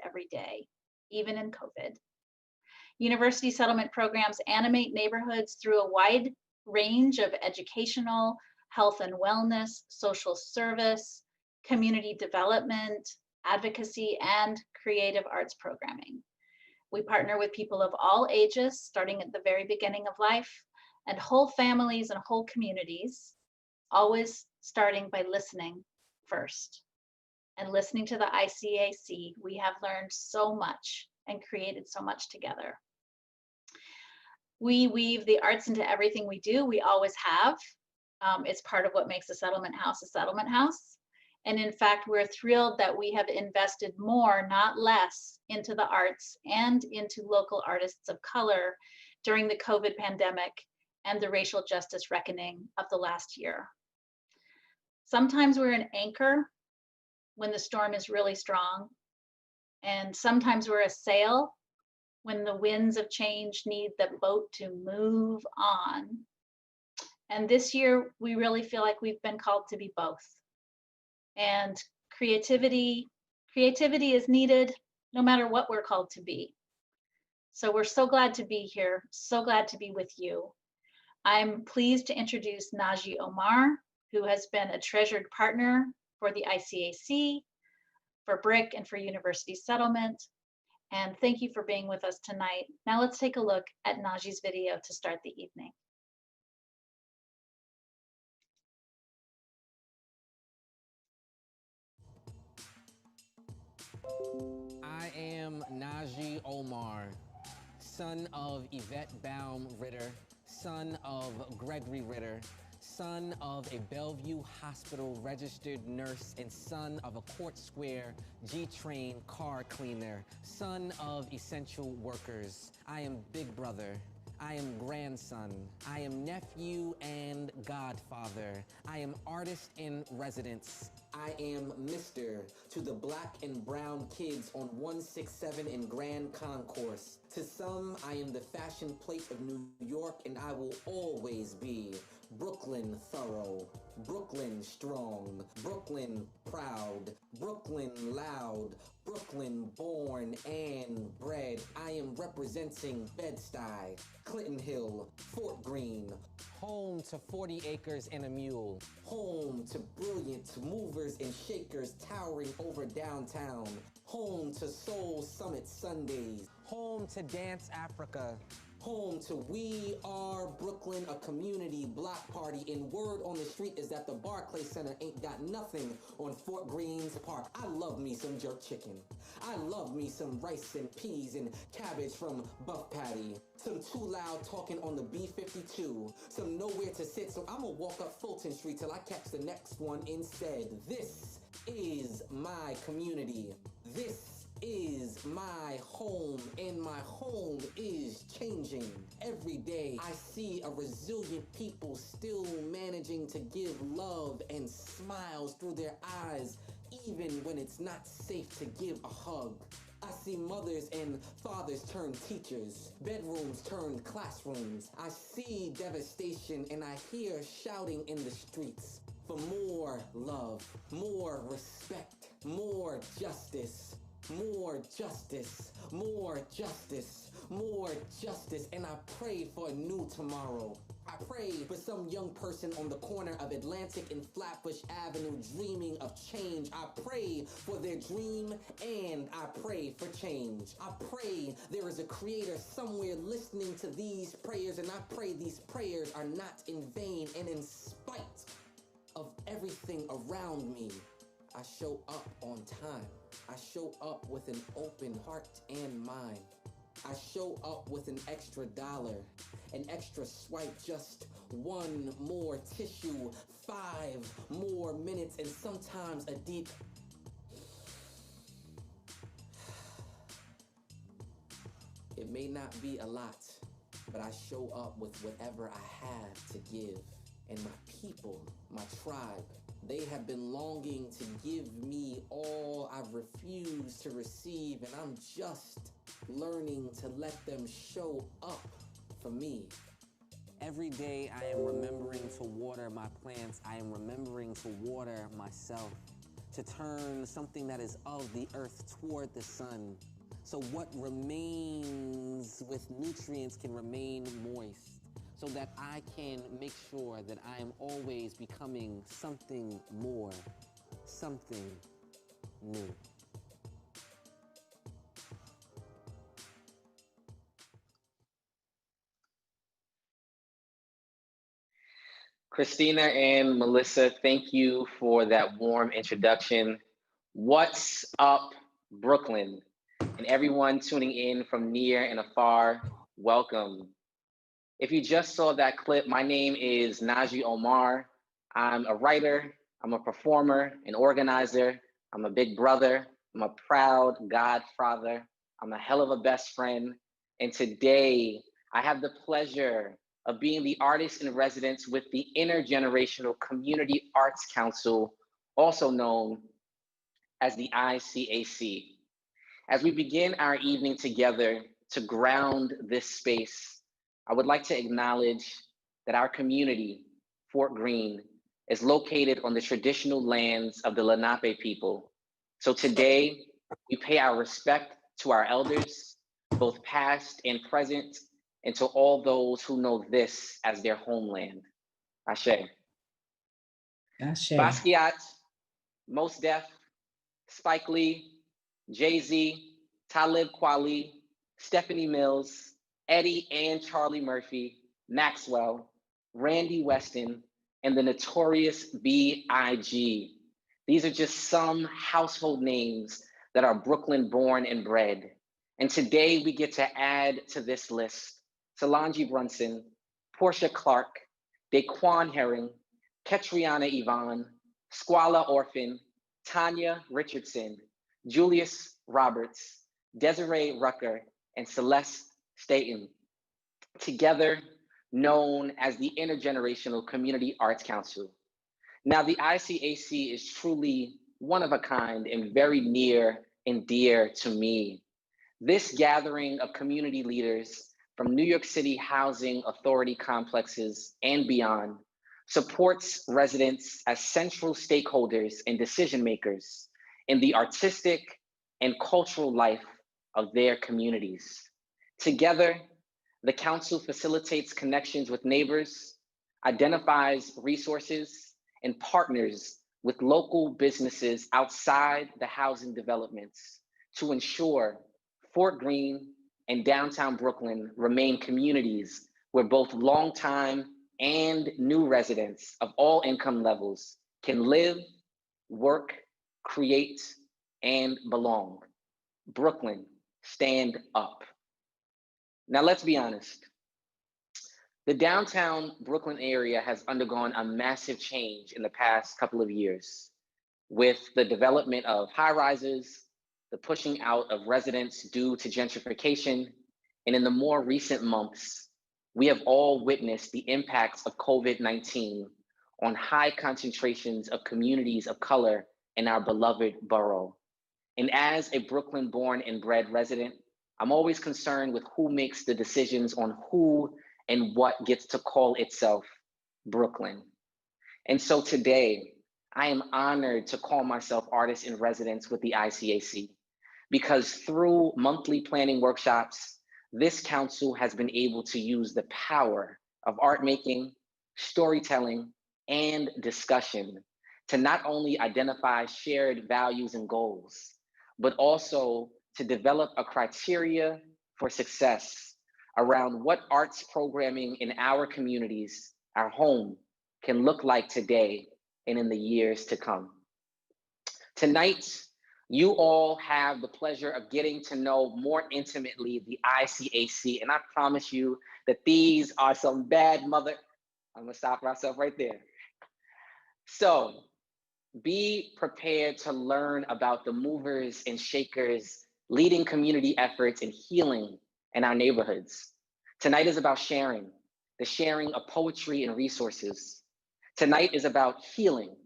every day, even in COVID. University settlement programs animate neighborhoods through a wide range of educational, health and wellness, social service, community development, advocacy, and creative arts programming. We partner with people of all ages, starting at the very beginning of life, and whole families and whole communities, always starting by listening first. And listening to the ICAC, we have learned so much and created so much together. We weave the arts into everything we do. We always have. It's part of what makes a settlement house a settlement house. And in fact, we're thrilled that we have invested more, not less, into the arts and into local artists of color during the COVID pandemic and the racial justice reckoning of the last year. Sometimes we're an anchor when the storm is really strong, and sometimes we're a sail when the winds of change need the boat to move on. And this year, we really feel like we've been called to be both. And creativity is needed no matter what we're called to be. So we're so glad to be here, so glad to be with you. I'm pleased to introduce Naji Omar, who has been a treasured partner for the ICAC, for BRIC, and for University Settlement. And thank you for being with us tonight. Now let's take a look at Naji's video to start the evening. I am Najee Omar, son of Yvette Baum Ritter, son of Gregory Ritter, son of a Bellevue Hospital registered nurse, and son of a Court Square G-Train car cleaner, son of essential workers. I am big brother. I am grandson. I am nephew and godfather. I am artist in residence. I am Mr. to the black and brown kids on 167 in Grand Concourse. To some, I am the fashion plate of New York, and I will always be Brooklyn thorough, Brooklyn strong, Brooklyn proud, Brooklyn loud, Brooklyn born and bred. I am representing Bed-Stuy, Clinton Hill, Fort Greene, home to 40 acres and a mule, home to brilliant movers and shakers towering over downtown, home to Soul Summit Sundays, home to Dance Africa, home to We Are Brooklyn, a community block party, and word on the street is that the Barclays Center ain't got nothing on Fort Greene's Park. I love me some jerk chicken. I love me some rice and peas and cabbage from Buff Patty. Some Too Loud talking on the B-52. Some nowhere to sit, so I'ma walk up Fulton Street till I catch the next one instead. This is my community. This is my home, and my home is changing. Every day I see a resilient people still managing to give love and smiles through their eyes, even when it's not safe to give a hug. I see mothers and fathers turn teachers, bedrooms turn classrooms. I see devastation and I hear shouting in the streets for more love, more respect, more justice. More justice, more justice, more justice, and I pray for a new tomorrow. I pray for some young person on the corner of Atlantic and Flatbush Avenue dreaming of change. I pray for their dream and I pray for change. I pray there is a creator somewhere listening to these prayers, and I pray these prayers are not in vain, and in spite of everything around me, I show up on time. I show up with an open heart and mind. I show up with an extra dollar, an extra swipe, just one more tissue, 5 more minutes, and sometimes a deep It may not be a lot, but I show up with whatever I have to give. And my people, my tribe, they have been longing to give me all I've refused to receive, and I'm just learning to let them show up for me. Every day I am remembering to water my plants. I am remembering to water myself. to turn something that is of the earth toward the sun. So what remains with nutrients can remain moist, so that I can make sure that I am always becoming something more, something new. Christina and Melissa, thank you for that warm introduction. What's up, Brooklyn? And everyone tuning in from near and afar, welcome. If you just saw that clip, my name is Naji Omar. I'm a writer, I'm a performer, an organizer, I'm a big brother, I'm a proud godfather, I'm a hell of a best friend. And today, I have the pleasure of being the artist in residence with the Intergenerational Community Arts Council, also known as the ICAC. As we begin our evening together to ground this space, I would like to acknowledge that our community, Fort Greene, is located on the traditional lands of the Lenape people. So today, we pay our respect to our elders, both past and present, and to all those who know this as their homeland. Ashe. Ashe. Basquiat, Mos Def, Spike Lee, Jay-Z, Talib Kweli, Stephanie Mills, Eddie and Charlie Murphy, Maxwell, Randy Weston, and the notorious B.I.G. These are just some household names that are Brooklyn born and bred. And today we get to add to this list Zolanlly Brunson, Portia Clark, DaQuan Herring, Ketriana Yvonne, Squala Orphan, Tanja Richardson, Julius Roberts, Desiree Rucker, and Celeste Staton, together known as the Intergenerational Community Arts Council. Now, the ICAC is truly one of a kind and very near and dear to me. This gathering of community leaders from New York City housing authority complexes and beyond supports residents as central stakeholders and decision makers in the artistic and cultural life of their communities. Together, the council facilitates connections with neighbors, identifies resources, and partners with local businesses outside the housing developments to ensure Fort Greene and downtown Brooklyn remain communities where both longtime and new residents of all income levels can live, work, create, and belong. Brooklyn, stand up. Now, let's be honest. The downtown Brooklyn area has undergone a massive change in the past couple of years with the development of high-rises, the pushing out of residents due to gentrification, and in the more recent months, we have all witnessed the impacts of COVID-19 on high concentrations of communities of color in our beloved borough. And as a Brooklyn born and bred resident, I'm always concerned with who makes the decisions on who and what gets to call itself Brooklyn. And so today, I am honored to call myself artist in residence with the ICAC, because through monthly planning workshops, this council has been able to use the power of art making, storytelling, and discussion to not only identify shared values and goals, but also to develop a criteria for success around what arts programming in our communities, our home, can look like today and in the years to come. Tonight, you all have the pleasure of getting to know more intimately the ICAC, and I promise you that these are some bad mother. I'm gonna stop myself right there. So be prepared to learn about the movers and shakers leading community efforts and healing in our neighborhoods. Tonight is about sharing, the sharing of poetry and resources. Tonight is about healing,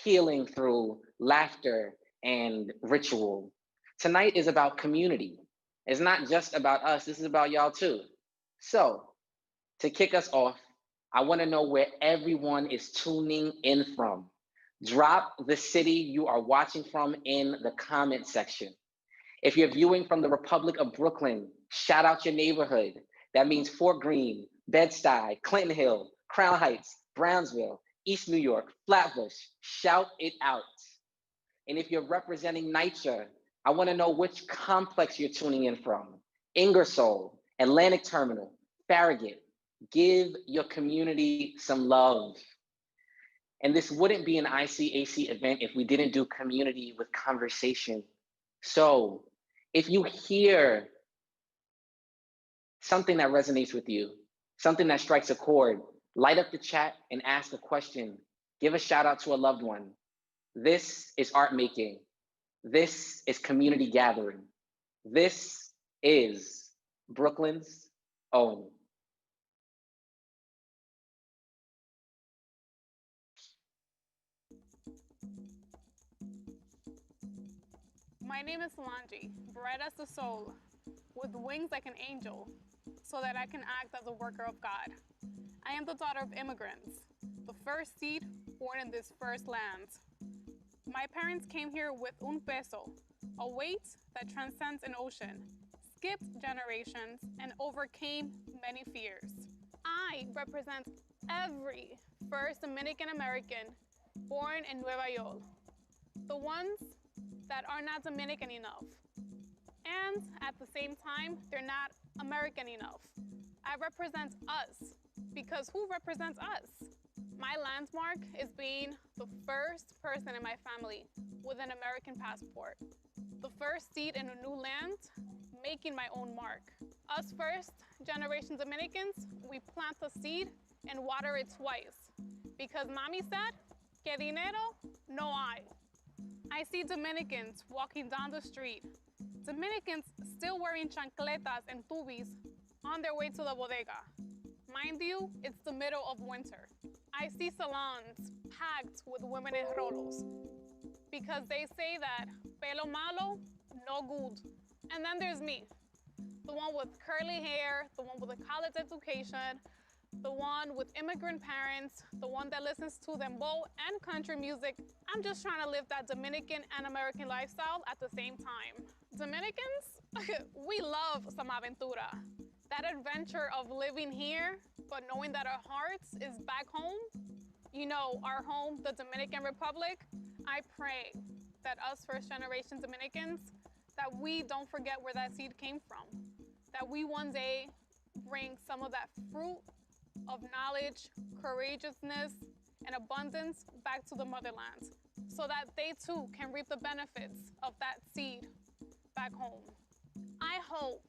healing through laughter and ritual. Tonight is about community. It's not just about us, this is about y'all too. So to kick us off, I wanna know where everyone is tuning in from. Drop the city you are watching from in the comment section. If you're viewing from the Republic of Brooklyn, shout out your neighborhood. That means Fort Greene, Bed-Stuy, Clinton Hill, Crown Heights, Brownsville, East New York, Flatbush. Shout it out. And if you're representing Nijah, I want to know which complex you're tuning in from. Ingersoll, Atlantic Terminal, Farragut. Give your community some love. And this wouldn't be an ICAC event if we didn't do community with conversation. So if you hear something that resonates with you, something that strikes a chord, light up the chat and ask a question. Give a shout out to a loved one. This is art making. This is community gathering. This is Brooklyn's own. My name is Solangi, bright as the soul, with wings like an angel, so that I can act as a worker of God. I am the daughter of immigrants, the first seed born in this first land. My parents came here with un peso, a weight that transcends an ocean, skipped generations, and overcame many fears. I represent every first Dominican American born in Nueva York, the ones that are not Dominican enough. And at the same time, they're not American enough. I represent us, because who represents us? My landmark is being the first person in my family with an American passport. The first seed in a new land, making my own mark. Us first generation Dominicans, we plant the seed and water it twice. Because mommy said, que dinero no hay. I see Dominicans walking down the street. Dominicans still wearing chancletas and tubis on their way to the bodega. Mind you, it's the middle of winter. I see salons packed with women in rolos because they say that pelo malo, no good. And then there's me, the one with curly hair, the one with a college education, the one with immigrant parents, the one that listens to dembow and country music. I'm just trying to live that Dominican and American lifestyle at the same time. Dominicans, we love some aventura. That adventure of living here, but knowing that our hearts is back home. You know, our home, the Dominican Republic. I pray that us first generation Dominicans, that we don't forget where that seed came from. That we one day bring some of that fruit of knowledge, courageousness, and abundance back to the motherland, so that they too can reap the benefits of that seed back home. I hope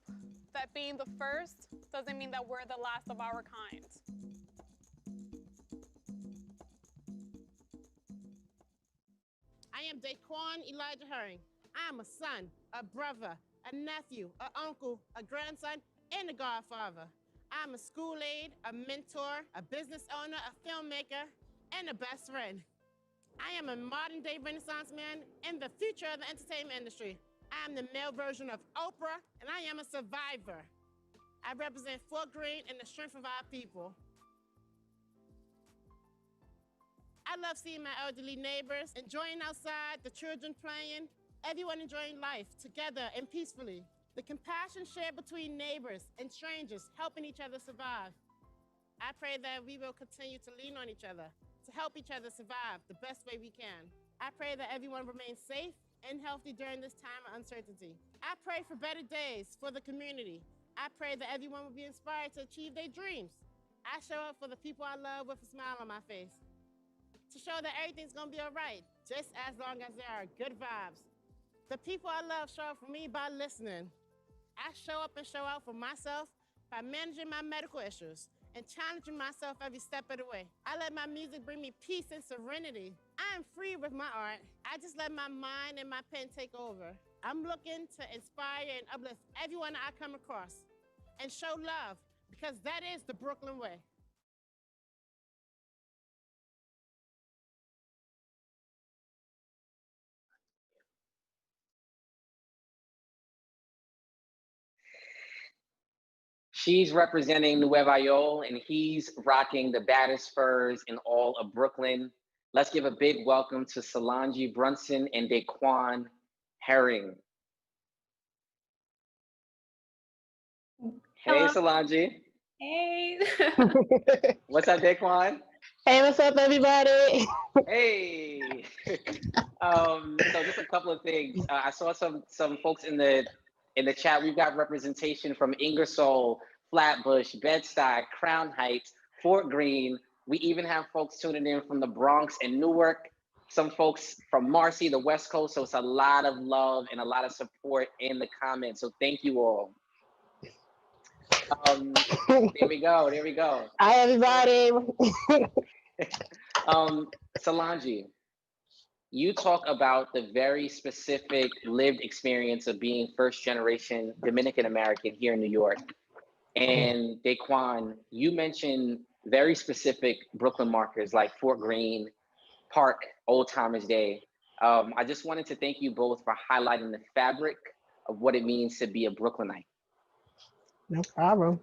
that being the first doesn't mean that we're the last of our kind. I am DaQuan Herring. I am a son, a brother, a nephew, an uncle, a grandson, and a godfather. I'm a school aide, a mentor, a business owner, a filmmaker, and a best friend. I am a modern-day Renaissance man and the future of the entertainment industry. I am the male version of Oprah, and I am a survivor. I represent Fort Greene and the strength of our people. I love seeing my elderly neighbors, enjoying outside, the children playing, everyone enjoying life together and peacefully. The compassion shared between neighbors and strangers, helping each other survive. I pray that we will continue to lean on each other, to help each other survive the best way we can. I pray that everyone remains safe and healthy during this time of uncertainty. I pray for better days for the community. I pray that everyone will be inspired to achieve their dreams. I show up for the people I love with a smile on my face, to show that everything's gonna be all right, just as long as there are good vibes. The people I love show up for me by listening. I show up and show out for myself by managing my medical issues and challenging myself every step of the way. I let my music bring me peace and serenity. I am free with my art. I just let my mind and my pen take over. I'm looking to inspire and uplift everyone I come across and show love, because that is the Brooklyn way. She's representing Nueva York, and he's rocking the baddest furs in all of Brooklyn. Let's give a big welcome to Zolanlly Brunson and DaQuan Herring. Hello. Hey, Solangi. Hey. What's up, DaQuan? Hey, what's up, everybody? Hey. So just a couple of things. I saw some folks in the chat. We've got representation from Ingersoll, Flatbush, Bed-Stuy, Crown Heights, Fort Greene. We even have folks tuning in from the Bronx and Newark. Some folks from Marcy, the West Coast. So it's a lot of love and a lot of support in the comments. So thank you all. There we go. Hi, everybody. Solangi, you talk about the very specific lived experience of being first generation Dominican American here in New York. And DaQuan, you mentioned very specific Brooklyn markers like Fort Greene, Park, Old Timers Day. I just wanted to thank you both for highlighting the fabric of what it means to be a Brooklynite. No problem.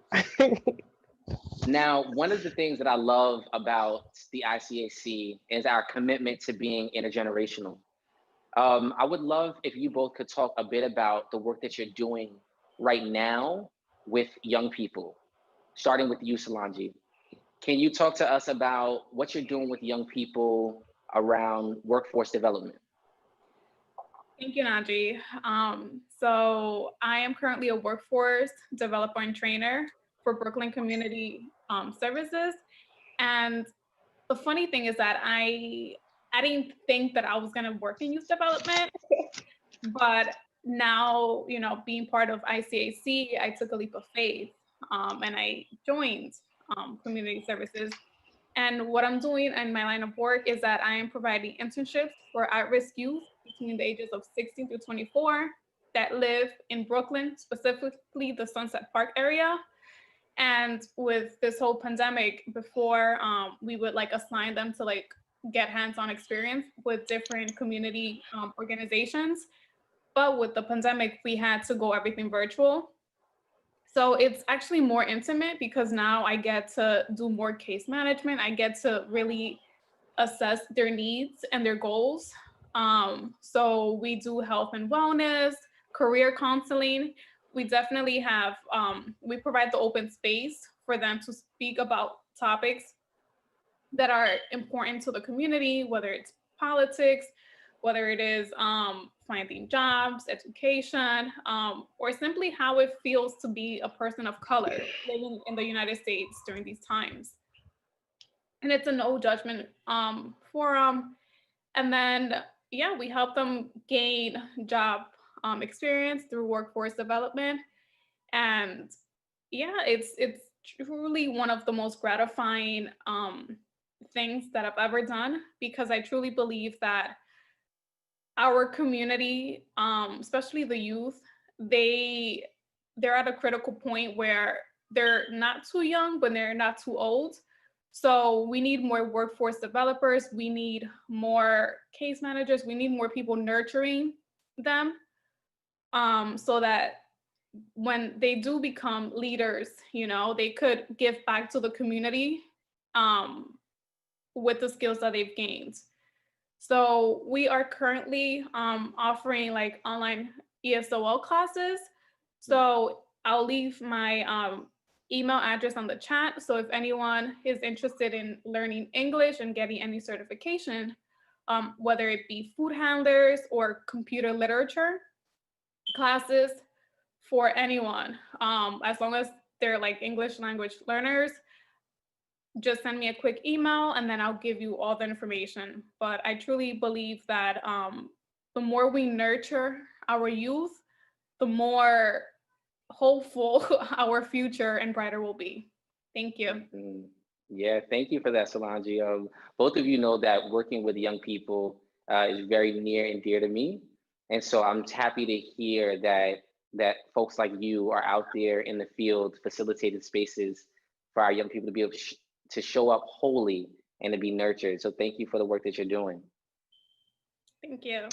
Now, one of the things that I love about the ICAC is our commitment to being intergenerational. I would love if you both could talk a bit about the work that you're doing right now with young people, starting with you, Solangi. Can you talk to us about what you're doing with young people around workforce development? Thank you, Naji. So I am currently a workforce developer and trainer for Brooklyn Community Services. And the funny thing is that I didn't think that I was gonna work in youth development, but now, you know, being part of ICAC, I took a leap of faith and I joined community services. And what I'm doing in my line of work is that I am providing internships for at-risk youth between the ages of 16 through 24 that live in Brooklyn, specifically the Sunset Park area. And with this whole pandemic, before we would like assign them to like get hands-on experience with different community organizations. But with the pandemic, we had to go everything virtual. So it's actually more intimate because now I get to do more case management. I get to really assess their needs and their goals. So we do health and wellness, career counseling. We definitely have, we provide the open space for them to speak about topics that are important to the community, whether it's politics, whether it is finding jobs, education, or simply how it feels to be a person of color living in the United States during these times. And it's a no judgment forum. And then, yeah, we help them gain job experience through workforce development. And yeah, it's truly one of the most gratifying things that I've ever done, because I truly believe that our community, especially the youth, they're at a critical point where they're not too young, but they're not too old. So we need more workforce developers. We need more case managers. We need more people nurturing them so that when they do become leaders, you know, they could give back to the community with the skills that they've gained. So we are currently offering like online ESOL classes. So I'll leave my email address on the chat. So if anyone is interested in learning English and getting any certification, whether it be food handlers or computer literature classes for anyone, as long as they're like English language learners, just send me a quick email and then I'll give you all the information. But I truly believe that the more we nurture our youth, the more hopeful our future and brighter will be. Thank you. Mm-hmm. Yeah, thank you for that, Solangi. Both of you know that working with young people is very near and dear to me. And so I'm happy to hear that folks like you are out there in the field facilitating spaces for our young people to be able to show up wholly and to be nurtured. So thank you for the work that you're doing. Thank you.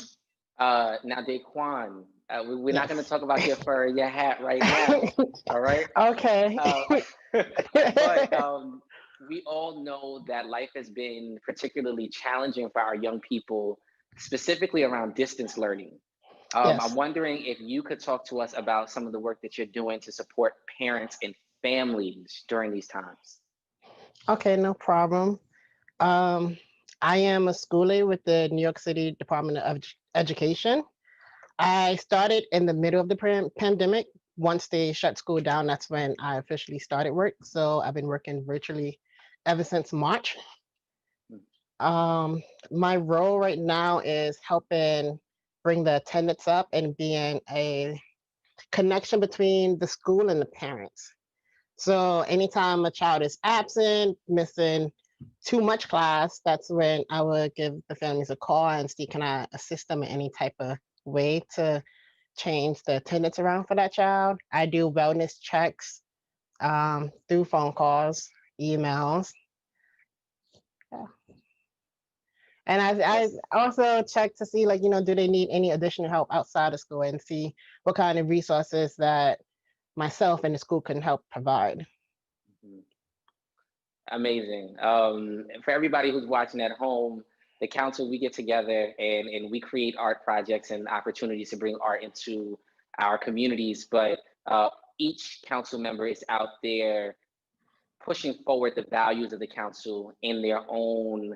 Now, DaQuan, we're not going to talk about your fur, your hat right now. All right. Okay. But we all know that life has been particularly challenging for our young people, specifically around distance learning. I'm Yes. wondering if you could talk to us about some of the work that you're doing to support parents and families during these times. Okay, no problem. Um, I am a school aide with the New York City Department of Education. I started in the middle of the pandemic. Once they shut school down, that's when I officially started work. So I've been working virtually ever since March. My role right now is helping bring the attendance up and being a connection between the school and the parents. So anytime a child is absent, missing too much class, that's when I would give the families a call and see, can I assist them in any type of way to change the attendance around for that child. I do wellness checks through phone calls, emails. Yeah. And I also check to see, like, do they need any additional help outside of school and see what kind of resources that myself and the school can help provide. Amazing. For everybody who's watching at home, the council, we get together and we create art projects and opportunities to bring art into our communities. But each council member is out there pushing forward the values of the council in their own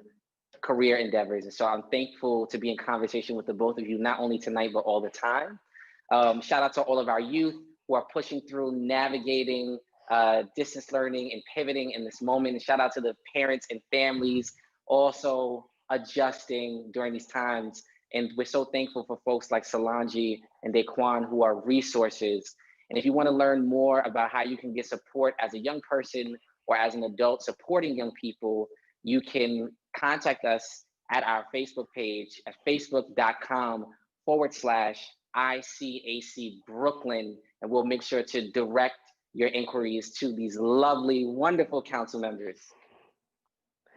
career endeavors. And so I'm thankful to be in conversation with the both of you, not only tonight, but all the time. Shout out to all of our youth who are pushing through navigating distance learning and pivoting in this moment. And shout out to the parents and families also adjusting during these times. And we're so thankful for folks like Solangi and DaQuan who are resources. And if you want to learn more about how you can get support as a young person or as an adult supporting young people, you can contact us at our Facebook page at facebook.com/ICAC Brooklyn, and we'll make sure to direct your inquiries to these lovely, wonderful council members.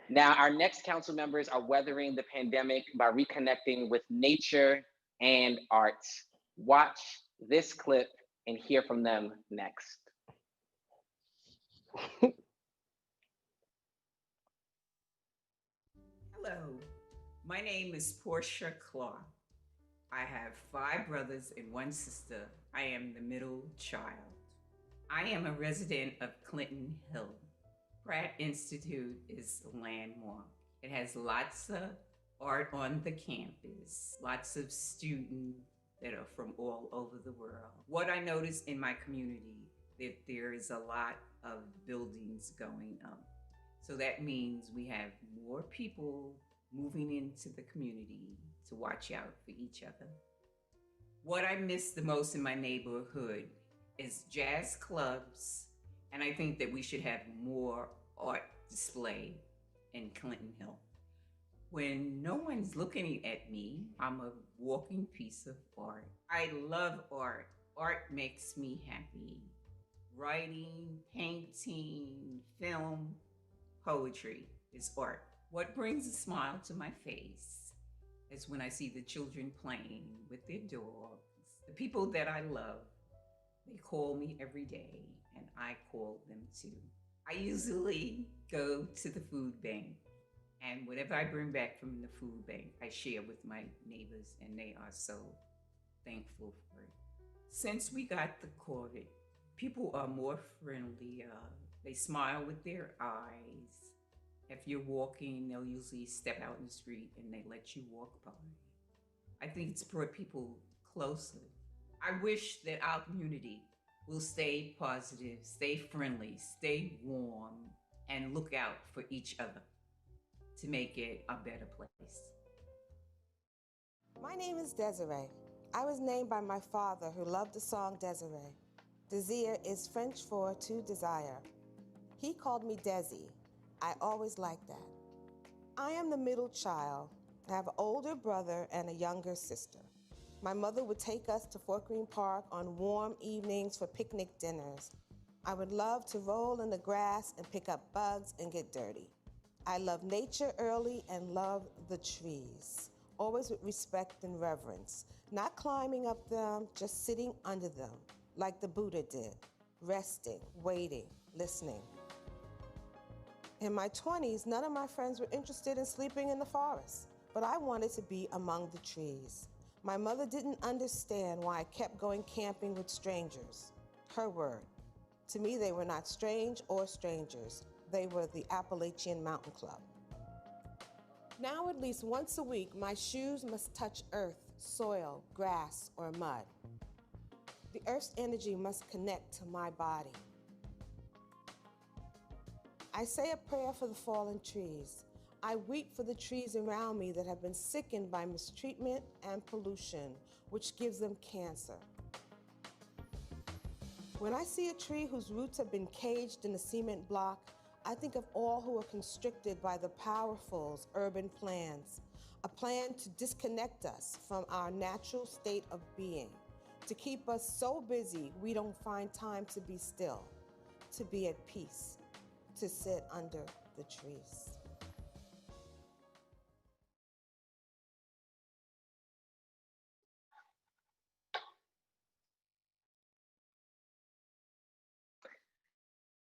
Now, our next council members are weathering the pandemic by reconnecting with nature and arts. Watch this clip and hear from them next. Hello, my name is Portia Clark. I have 5 brothers and 1 sister. I am the middle child. I am a resident of Clinton Hill. Pratt Institute is a landmark. It has lots of art on the campus, lots of students that are from all over the world. What I notice in my community, that there is a lot of buildings going up. So that means we have more people moving into the community to watch out for each other. What I miss the most in my neighborhood is jazz clubs, and I think that we should have more art display in Clinton Hill. When no one's looking at me, I'm a walking piece of art. I love art. Art makes me happy. Writing, painting, film, poetry is art. What brings a smile to my face is when I see the children playing with their dogs. The people that I love, they call me every day and I call them too. I usually go to the food bank, and whatever I bring back from the food bank, I share with my neighbors, and they are so thankful for it. Since we got the COVID, people are more friendly. They smile with their eyes. If you're walking, they'll usually step out in the street and they let you walk by. I think it's brought people closer. I wish that our community will stay positive, stay friendly, stay warm, and look out for each other to make it a better place. My name is Desiree. I was named by my father, who loved the song Desiree. Desire is French for to desire. He called me Desi. I always liked that. I am the middle child. I have an older brother and a younger sister. My mother would take us to Fort Greene Park on warm evenings for picnic dinners. I would love to roll in the grass and pick up bugs and get dirty. I love nature early and love the trees, always with respect and reverence, not climbing up them, just sitting under them, like the Buddha did, resting, waiting, listening. In my 20s, none of my friends were interested in sleeping in the forest, but I wanted to be among the trees. My mother didn't understand why I kept going camping with strangers. Her word. To me, they were not strange or strangers. They were the Appalachian Mountain Club. Now, at least once a week, my shoes must touch earth, soil, grass, or mud. The earth's energy must connect to my body. I say a prayer for the fallen trees. I weep for the trees around me that have been sickened by mistreatment and pollution, which gives them cancer. When I see a tree whose roots have been caged in a cement block, I think of all who are constricted by the powerful's urban plans, a plan to disconnect us from our natural state of being, to keep us so busy we don't find time to be still, to be at peace, to sit under the trees.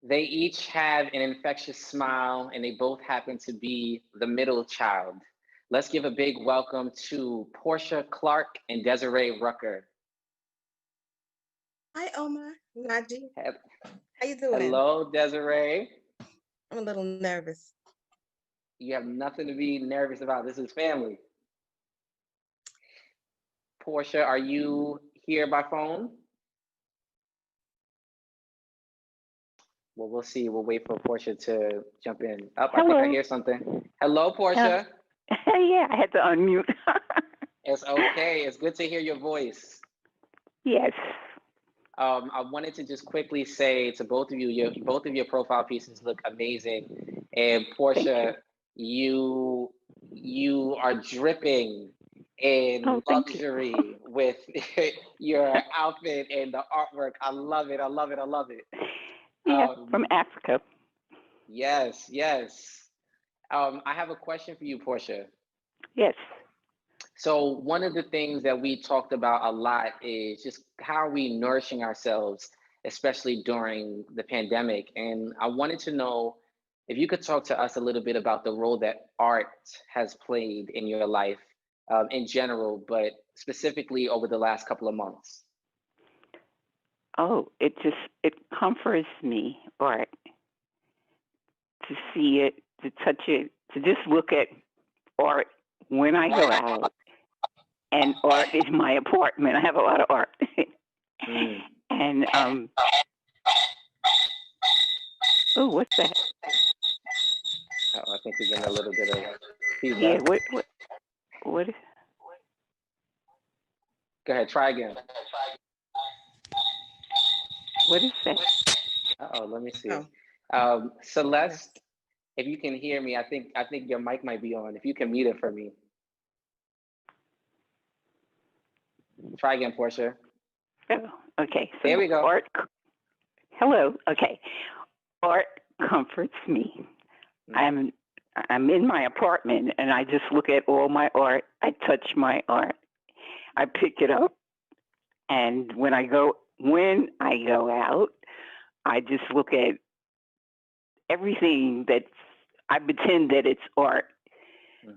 They each have an infectious smile, and they both happen to be the middle child. Let's give a big welcome to Portia Clark and Desiree Rucker. Hi, Omar, Najee. How you doing? Hello, Desiree. I'm a little nervous. You have nothing to be nervous about. This is family. Portia, are you here by phone? Well, we'll see. We'll wait for Portia to jump in. Oh, I think I hear something. Hello, Portia. Yeah, I had to unmute. It's okay. It's good to hear your voice. Yes. I wanted to just quickly say to both of you, both of your profile pieces look amazing. And Portia, you are dripping in luxury with your outfit and the artwork. I love it. I love it. I love it. Yeah, from Africa. Yes, yes. I have a question for you, Portia. Yes. So one of the things that we talked about a lot is just how are we nourishing ourselves, especially during the pandemic. And I wanted to know if you could talk to us a little bit about the role that art has played in your life in general, but specifically over the last couple of months. Oh, it comforts me, art, to see it, to touch it, to just look at art when I go out. And art is my apartment. I have a lot of art. And, oh, what's that? Oh, I think we're getting a little bit of feedback. Yeah, what is? Go ahead, try again. What is that? Uh-oh, let me see. Celeste, if you can hear me, I think your mic might be on. If you can mute it for me. Try again, Portia. Oh, okay. So there we go. Art. Hello. Okay. Art comforts me. I'm in my apartment and I just look at all my art. I touch my art. I pick it up, and when I go out, I just look at everything that I pretend that it's art,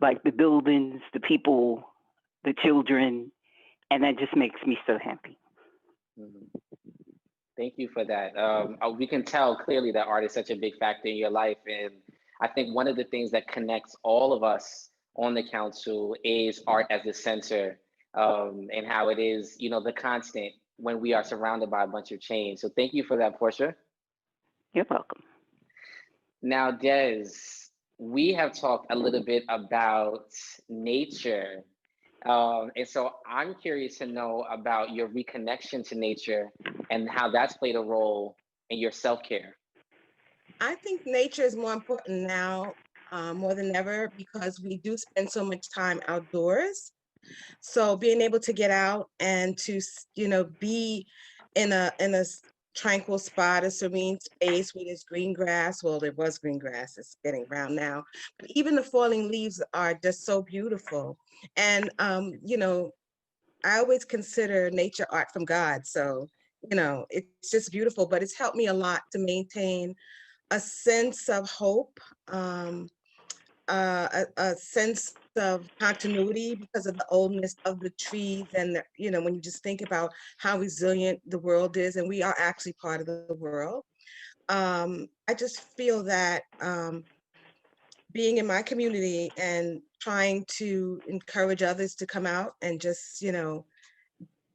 like the buildings, the people, the children, and that just makes me so happy. Thank you for that. We can tell clearly that art is such a big factor in your life. And I think one of the things that connects all of us on the council is art as the center, and how it is, the constant when we are surrounded by a bunch of change. So thank you for that, Portia. You're welcome. Now, Des, we have talked a little bit about nature. And so I'm curious to know about your reconnection to nature and how that's played a role in your self-care. I think nature is more important now, more than ever, because we do spend so much time outdoors. So being able to get out and to, be in a tranquil spot, a serene space where there's green grass. Well, there was green grass, it's getting brown now, but even the falling leaves are just so beautiful. And, I always consider nature art from God. So, it's just beautiful, but it's helped me a lot to maintain a sense of hope, a sense of continuity because of the oldness of the trees and when you just think about how resilient the world is, and we are actually part of the world. I just feel that being in my community and trying to encourage others to come out and just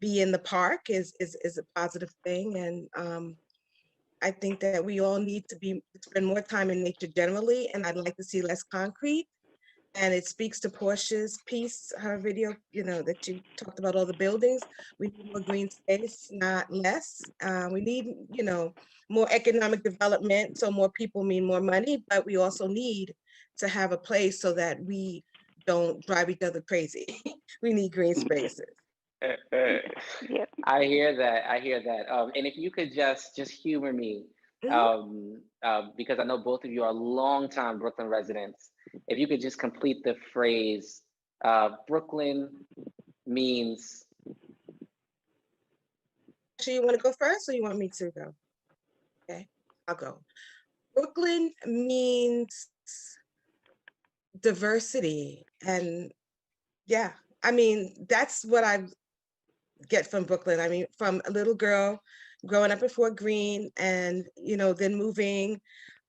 be in the park is a positive thing. And I think that we all need to spend more time in nature generally, and I'd like to see less concrete. And it speaks to Portia's piece, her video, that you talked about all the buildings. We need more green space, not less. We need, more economic development, so more people mean more money, but we also need to have a place so that we don't drive each other crazy. We need green spaces. Yeah. I hear that. I hear that. And if you could just humor me, because I know both of you are longtime Brooklyn residents. If you could just complete the phrase, Brooklyn means. So you want to go first, or you want me to go? Okay, I'll go. Brooklyn means diversity, and yeah, I mean that's what I get from Brooklyn. I mean, from a little girl growing up in Fort Greene, and then moving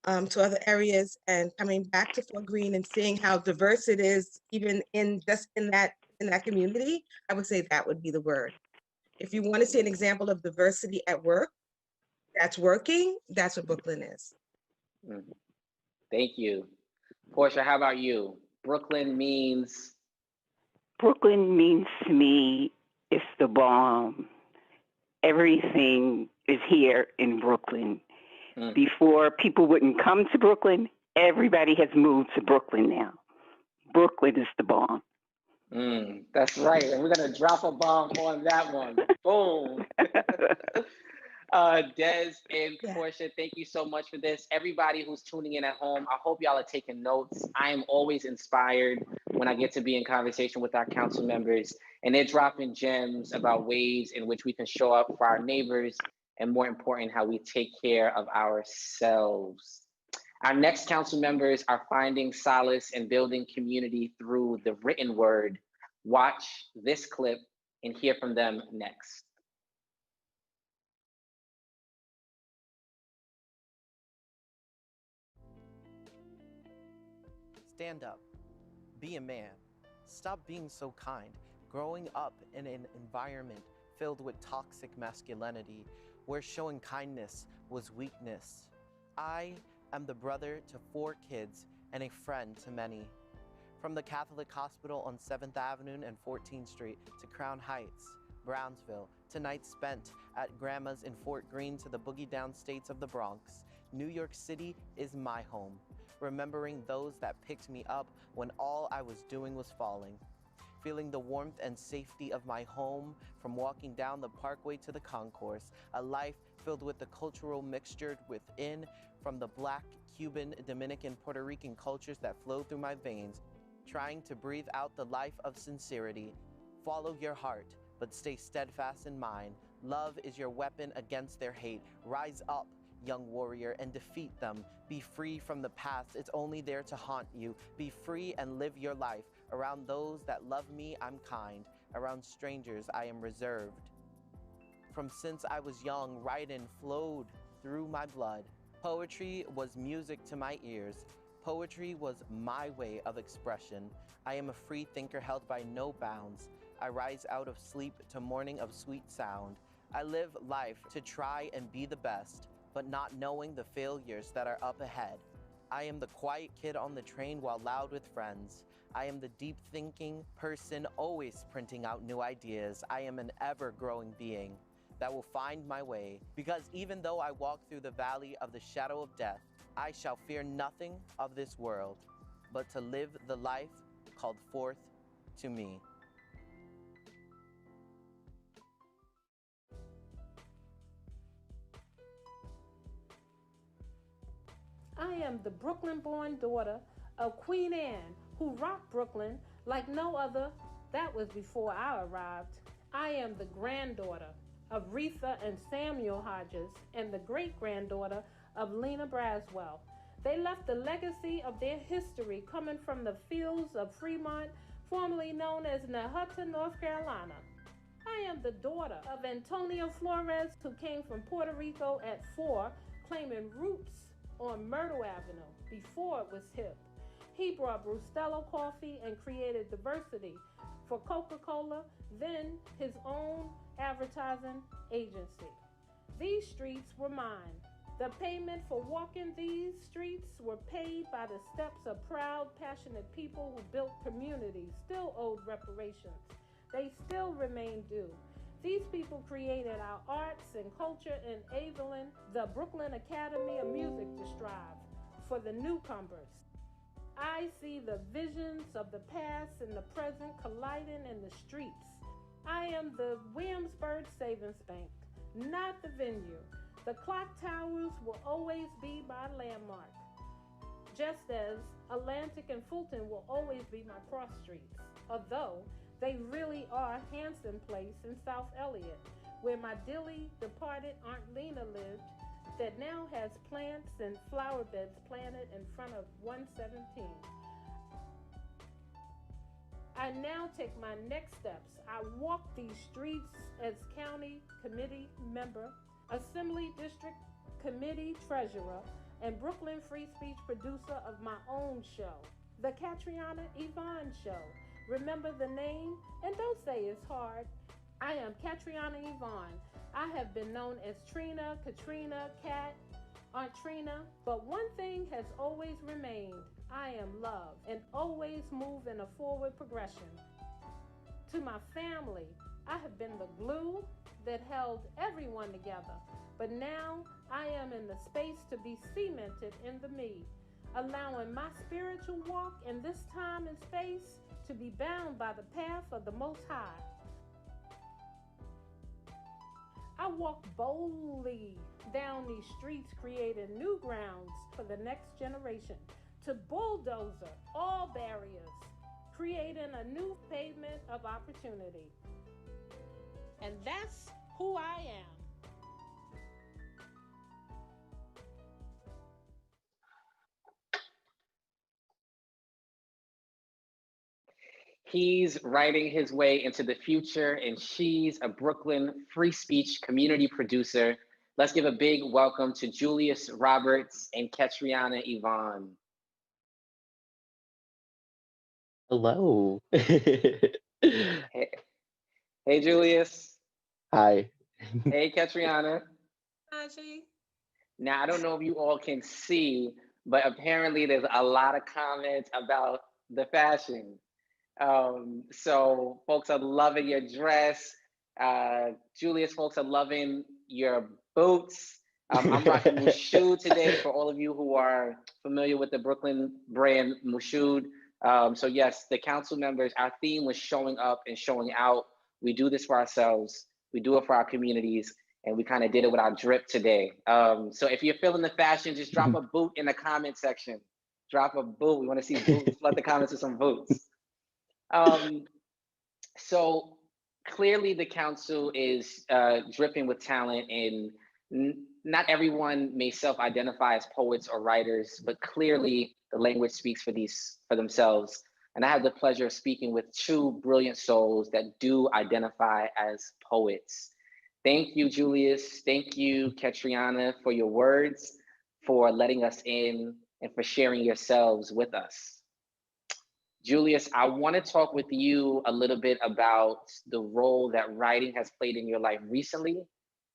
to other areas and coming back to Fort Greene and seeing how diverse it is, even in that community. I would say that would be the word. If you want to see an example of diversity at work, that's working, that's what Brooklyn is. Thank you. Portia, how about you? Brooklyn means? Brooklyn means to me, it's the bomb. Everything is here in Brooklyn. Before, people wouldn't come to Brooklyn. Everybody has moved to Brooklyn now. Brooklyn is the bomb. That's right. And we're going to drop a bomb on that one. Boom. Des and Portia, thank you so much for this. Everybody who's tuning in at home, I hope y'all are taking notes. I am always inspired when I get to be in conversation with our council members, and they're dropping gems about ways in which we can show up for our neighbors, and more important, how we take care of ourselves. Our next council members are finding solace and building community through the written word. Watch this clip and hear from them next. Stand up. Be a man. Stop being so kind. Growing up in an environment filled with toxic masculinity, where showing kindness was weakness. I am the brother to 4 kids and a friend to many. From the Catholic Hospital on 7th Avenue and 14th Street to Crown Heights, Brownsville, to nights spent at Grandma's in Fort Greene to the boogie down states of the Bronx, New York City is my home. Remembering those that picked me up when all I was doing was falling. Feeling the warmth and safety of my home from walking down the parkway to the concourse, a life filled with the cultural mixture within, from the Black, Cuban, Dominican, Puerto Rican cultures that flow through my veins, trying to breathe out the life of sincerity. Follow your heart, but stay steadfast in mind. Love is your weapon against their hate. Rise up, young warrior, and defeat them. Be free from the past, it's only there to haunt you. Be free and live your life. Around those that love me, I'm kind. Around strangers, I am reserved. From since I was young, writing flowed through my blood. Poetry was music to my ears. Poetry was my way of expression. I am a free thinker held by no bounds. I rise out of sleep to morning of sweet sound. I live life to try and be the best, but not knowing the failures that are up ahead. I am the quiet kid on the train while loud with friends. I am the deep thinking person always printing out new ideas. I am an ever-growing being that will find my way, because even though I walk through the valley of the shadow of death, I shall fear nothing of this world, but to live the life called forth to me. I am the Brooklyn-born daughter of Queen Anne, who rocked Brooklyn like no other. That was before I arrived. I am the granddaughter of Retha and Samuel Hodges, and the great-granddaughter of Lena Braswell. They left a legacy of their history coming from the fields of Fremont, formerly known as Nijah, North Carolina. I am the daughter of Antonio Flores, who came from Puerto Rico at 4, claiming roots on Myrtle Avenue before it was hip. He brought Brustelo coffee and created diversity for Coca-Cola, then his own advertising agency. These streets were mine. The payment for walking these streets were paid by the steps of proud, passionate people who built communities, still owed reparations. They still remain due. These people created our arts and culture, enabling the Brooklyn Academy of Music to strive for the newcomers. I see the visions of the past and the present colliding in the streets. I am the Williamsburg Savings Bank, not the venue. The clock towers will always be my landmark, just as Atlantic and Fulton will always be my cross streets, although they really are Hanson Place in South Elliott, where my dearly departed Aunt Lena lived, that now has plants and flower beds planted in front of 117. I now take my next steps. I walk these streets as county committee member, Assembly District Committee Treasurer, and Brooklyn Free Speech producer of my own show, The Ketriana Yvonne Show. Remember the name? And don't say it's hard. I am Ketriana Yvonne. I have been known as Trina, Katrina, Kat, Aunt Trina, but one thing has always remained. I am love and always move in a forward progression. To my family, I have been the glue that held everyone together, but now I am in the space to be cemented in the me, allowing my spiritual walk in this time and space to be bound by the path of the Most High. I walk boldly down these streets, creating new grounds for the next generation to bulldozer all barriers, creating a new pavement of opportunity. And that's who I am. He's writing his way into the future, and she's a Brooklyn free speech community producer. Let's give a big welcome to Julius Roberts and Ketriana Yvonne. Hello. Hey, Julius. Hi. Hey, Ketriana. Najee. Now, I don't know if you all can see, but apparently there's a lot of comments about the fashion. So folks are loving your dress. Julius, folks are loving your boots. I'm rocking Mushood today for all of you who are familiar with the Brooklyn brand Mushood. So yes, the council members, our theme was showing up and showing out. We do this for ourselves. We do it for our communities. And we kind of did it with our drip today. So if you're feeling the fashion, just drop a boot in the comment section. Drop a boot. We want to see boots. Flood the comments with some boots. So clearly the council is dripping with talent, and not everyone may self-identify as poets or writers, but clearly the language speaks for themselves. And I have the pleasure of speaking with two brilliant souls that do identify as poets. Thank you, Julius. Thank you, Ketriana, for your words, for letting us in, and for sharing yourselves with us. Julius, I want to talk with you a little bit about the role that writing has played in your life recently,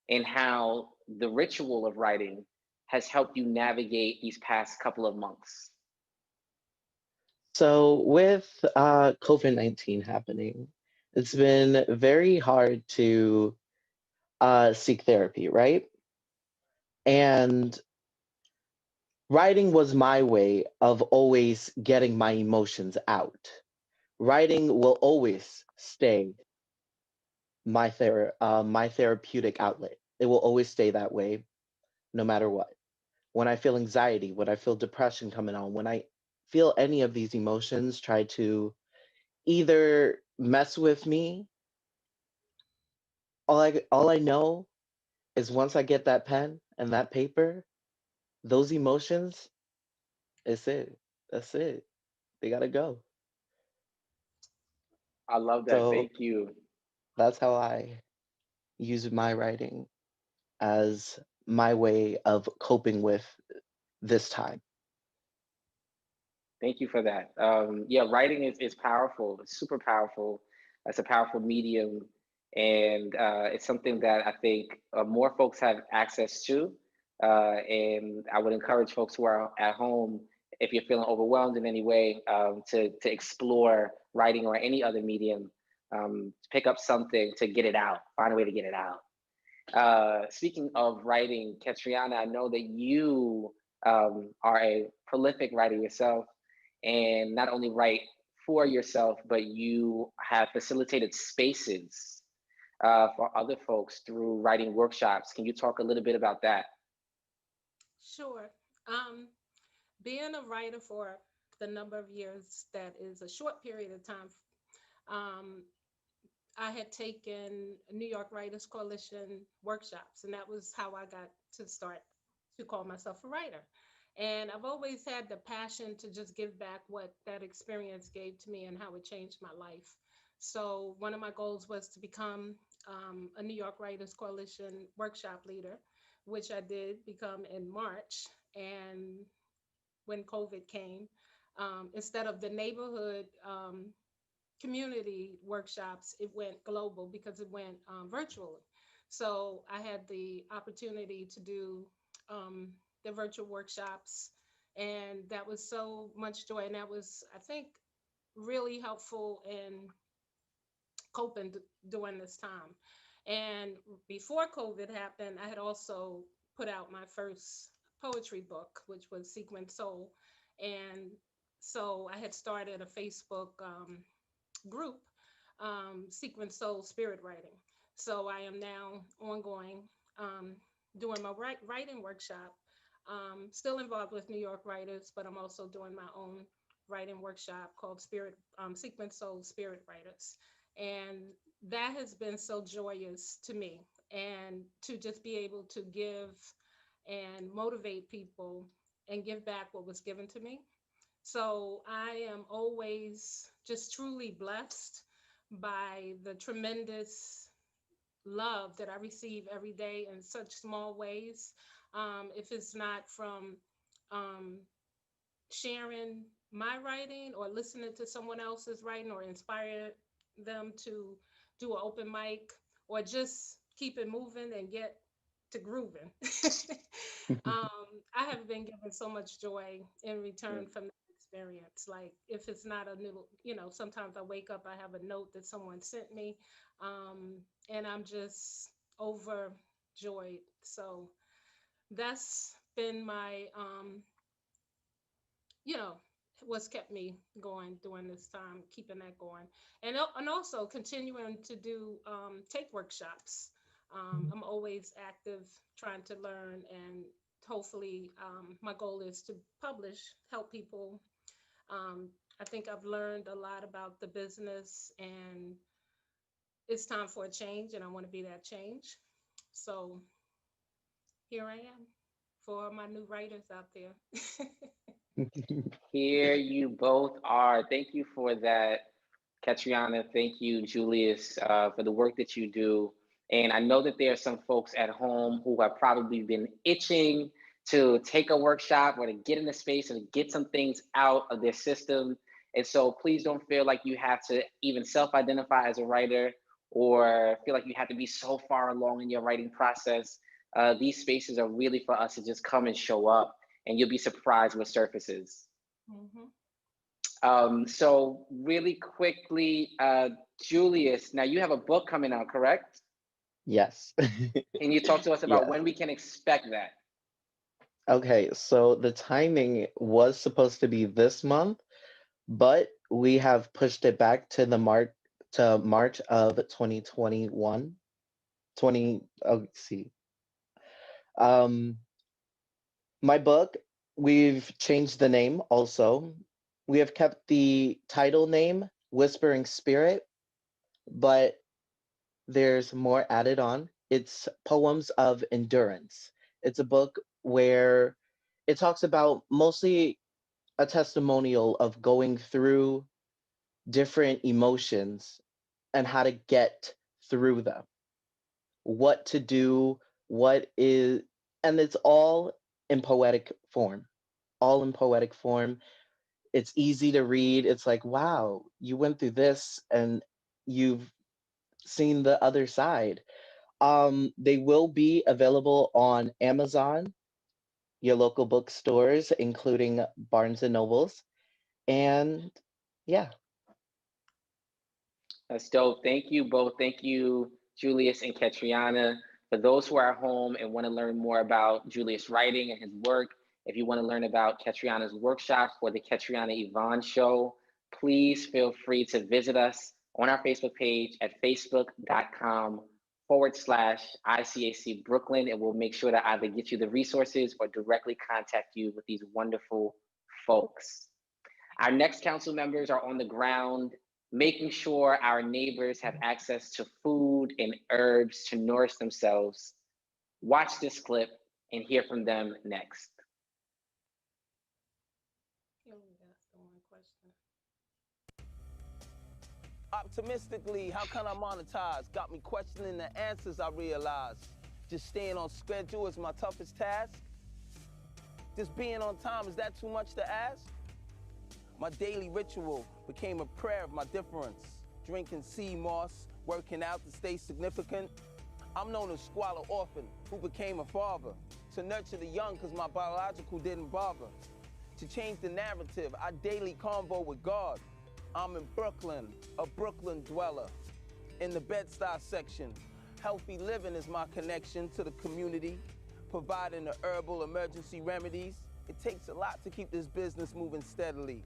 and how the ritual of writing has helped you navigate these past couple of months. So with COVID-19 happening, it's been very hard to seek therapy, right? And writing was my way of always getting my emotions out. Writing will always stay my therapeutic outlet. It will always stay that way, no matter what. When I feel anxiety, when I feel depression coming on, when I feel any of these emotions try to either mess with me all I know is once I get that pen and that paper, those emotions, it's it. That's it. They gotta go. I love that. So Thank you. that's how I use my writing as my way of coping with this time. Thank you for that. Yeah, writing is powerful. It's super powerful. It's a powerful medium, and it's something that I think more folks have access to. And I would encourage folks who are at home, if you're feeling overwhelmed in any way, to explore writing or any other medium. Pick up something to get it out. Find a way to get it out. Speaking of writing, Ketriana, I know that you are a prolific writer yourself, and not only write for yourself, but you have facilitated spaces for other folks through writing workshops. Can you talk a little bit about that? Sure. Being a writer for the number of years that is a short period of time, I had taken New York Writers Coalition workshops, and that was how I got to start to call myself a writer. And I've always had the passion to just give back what that experience gave to me and how it changed my life. So one of my goals was to become a New York Writers Coalition workshop leader, which I did become in March. And when COVID came, instead of the neighborhood community workshops, it went global because it went virtually. So I had the opportunity to do the virtual workshops, and that was so much joy. And that was, I think, really helpful in coping during this time. And before COVID happened, I had also put out my first poetry book, which was Sequence Soul. And so I had started a Facebook group, Sequence Soul Spirit Writing. So I am now ongoing doing my writing workshop, still involved with New York writers, but I'm also doing my own writing workshop called Sequence Soul Spirit Writers. And that has been so joyous to me, and to just be able to give and motivate people and give back what was given to me. So I am always just truly blessed by the tremendous love that I receive every day in such small ways. If it's not from sharing my writing or listening to someone else's writing or inspire them to do an open mic or just keep it moving and get to grooving. I have been given so much joy in return from that experience. Like if it's not a little, sometimes I wake up, I have a note that someone sent me, and I'm just overjoyed. So that's been my, what's kept me going during this time, keeping that going, and also continuing to do take workshops. I'm always active, trying to learn, and hopefully, my goal is to publish, help people. I think I've learned a lot about the business, and it's time for a change, and I want to be that change. So here I am for my new writers out there. Here you both are. Thank you for that, Ketriana. Thank you, Julius, for the work that you do. And I know that there are some folks at home who have probably been itching to take a workshop or to get in the space and get some things out of their system. And so please don't feel like you have to even self-identify as a writer or feel like you have to be so far along in your writing process. These spaces are really for us to just come and show up, and you'll be surprised what surfaces. So really quickly, Julius, now you have a book coming out, correct? Yes. Can you talk to us about Yes. when we can expect that? Okay, so the timing was supposed to be this month, but we have pushed it back to March of 2021. Let's see. My book, we've changed the name also. We have kept the title name, Whispering Spirit, but there's more added on. It's Poems of Endurance. It's a book where it talks about mostly a testimonial of going through different emotions and how to get through them, what to do, what is, and it's all in poetic form, all in poetic form. It's easy to read. It's like, wow, you went through this and you've seen the other side. They will be available on Amazon, your local bookstores, including Barnes and Nobles. And yeah. That's dope. Thank you both. Thank you, Julius and Ketriana. For those who are at home and want to learn more about Julius' writing and his work, if you want to learn about Ketriana's workshop for the Ketriana Yvonne Show, please feel free to visit us on our Facebook page at facebook.com/ICAC Brooklyn, and we'll make sure to either get you the resources or directly contact you with these wonderful folks. Our next council members are on the ground, making sure our neighbors have access to food and herbs to nourish themselves. Watch this clip and hear from them next. Optimistically, how can I monetize? Got me questioning the answers, I realize. Just staying on schedule is my toughest task. Just being on time, is that too much to ask? My daily ritual became a prayer of my difference. Drinking sea moss, working out to stay significant. I'm known as Squala Orphan, who became a father. To nurture the young, cause my biological didn't bother. To change the narrative, I daily convo with God. I'm in Brooklyn, a Brooklyn dweller. In the Bed-Stuy section, healthy living is my connection to the community, providing the herbal emergency remedies. It takes a lot to keep this business moving steadily.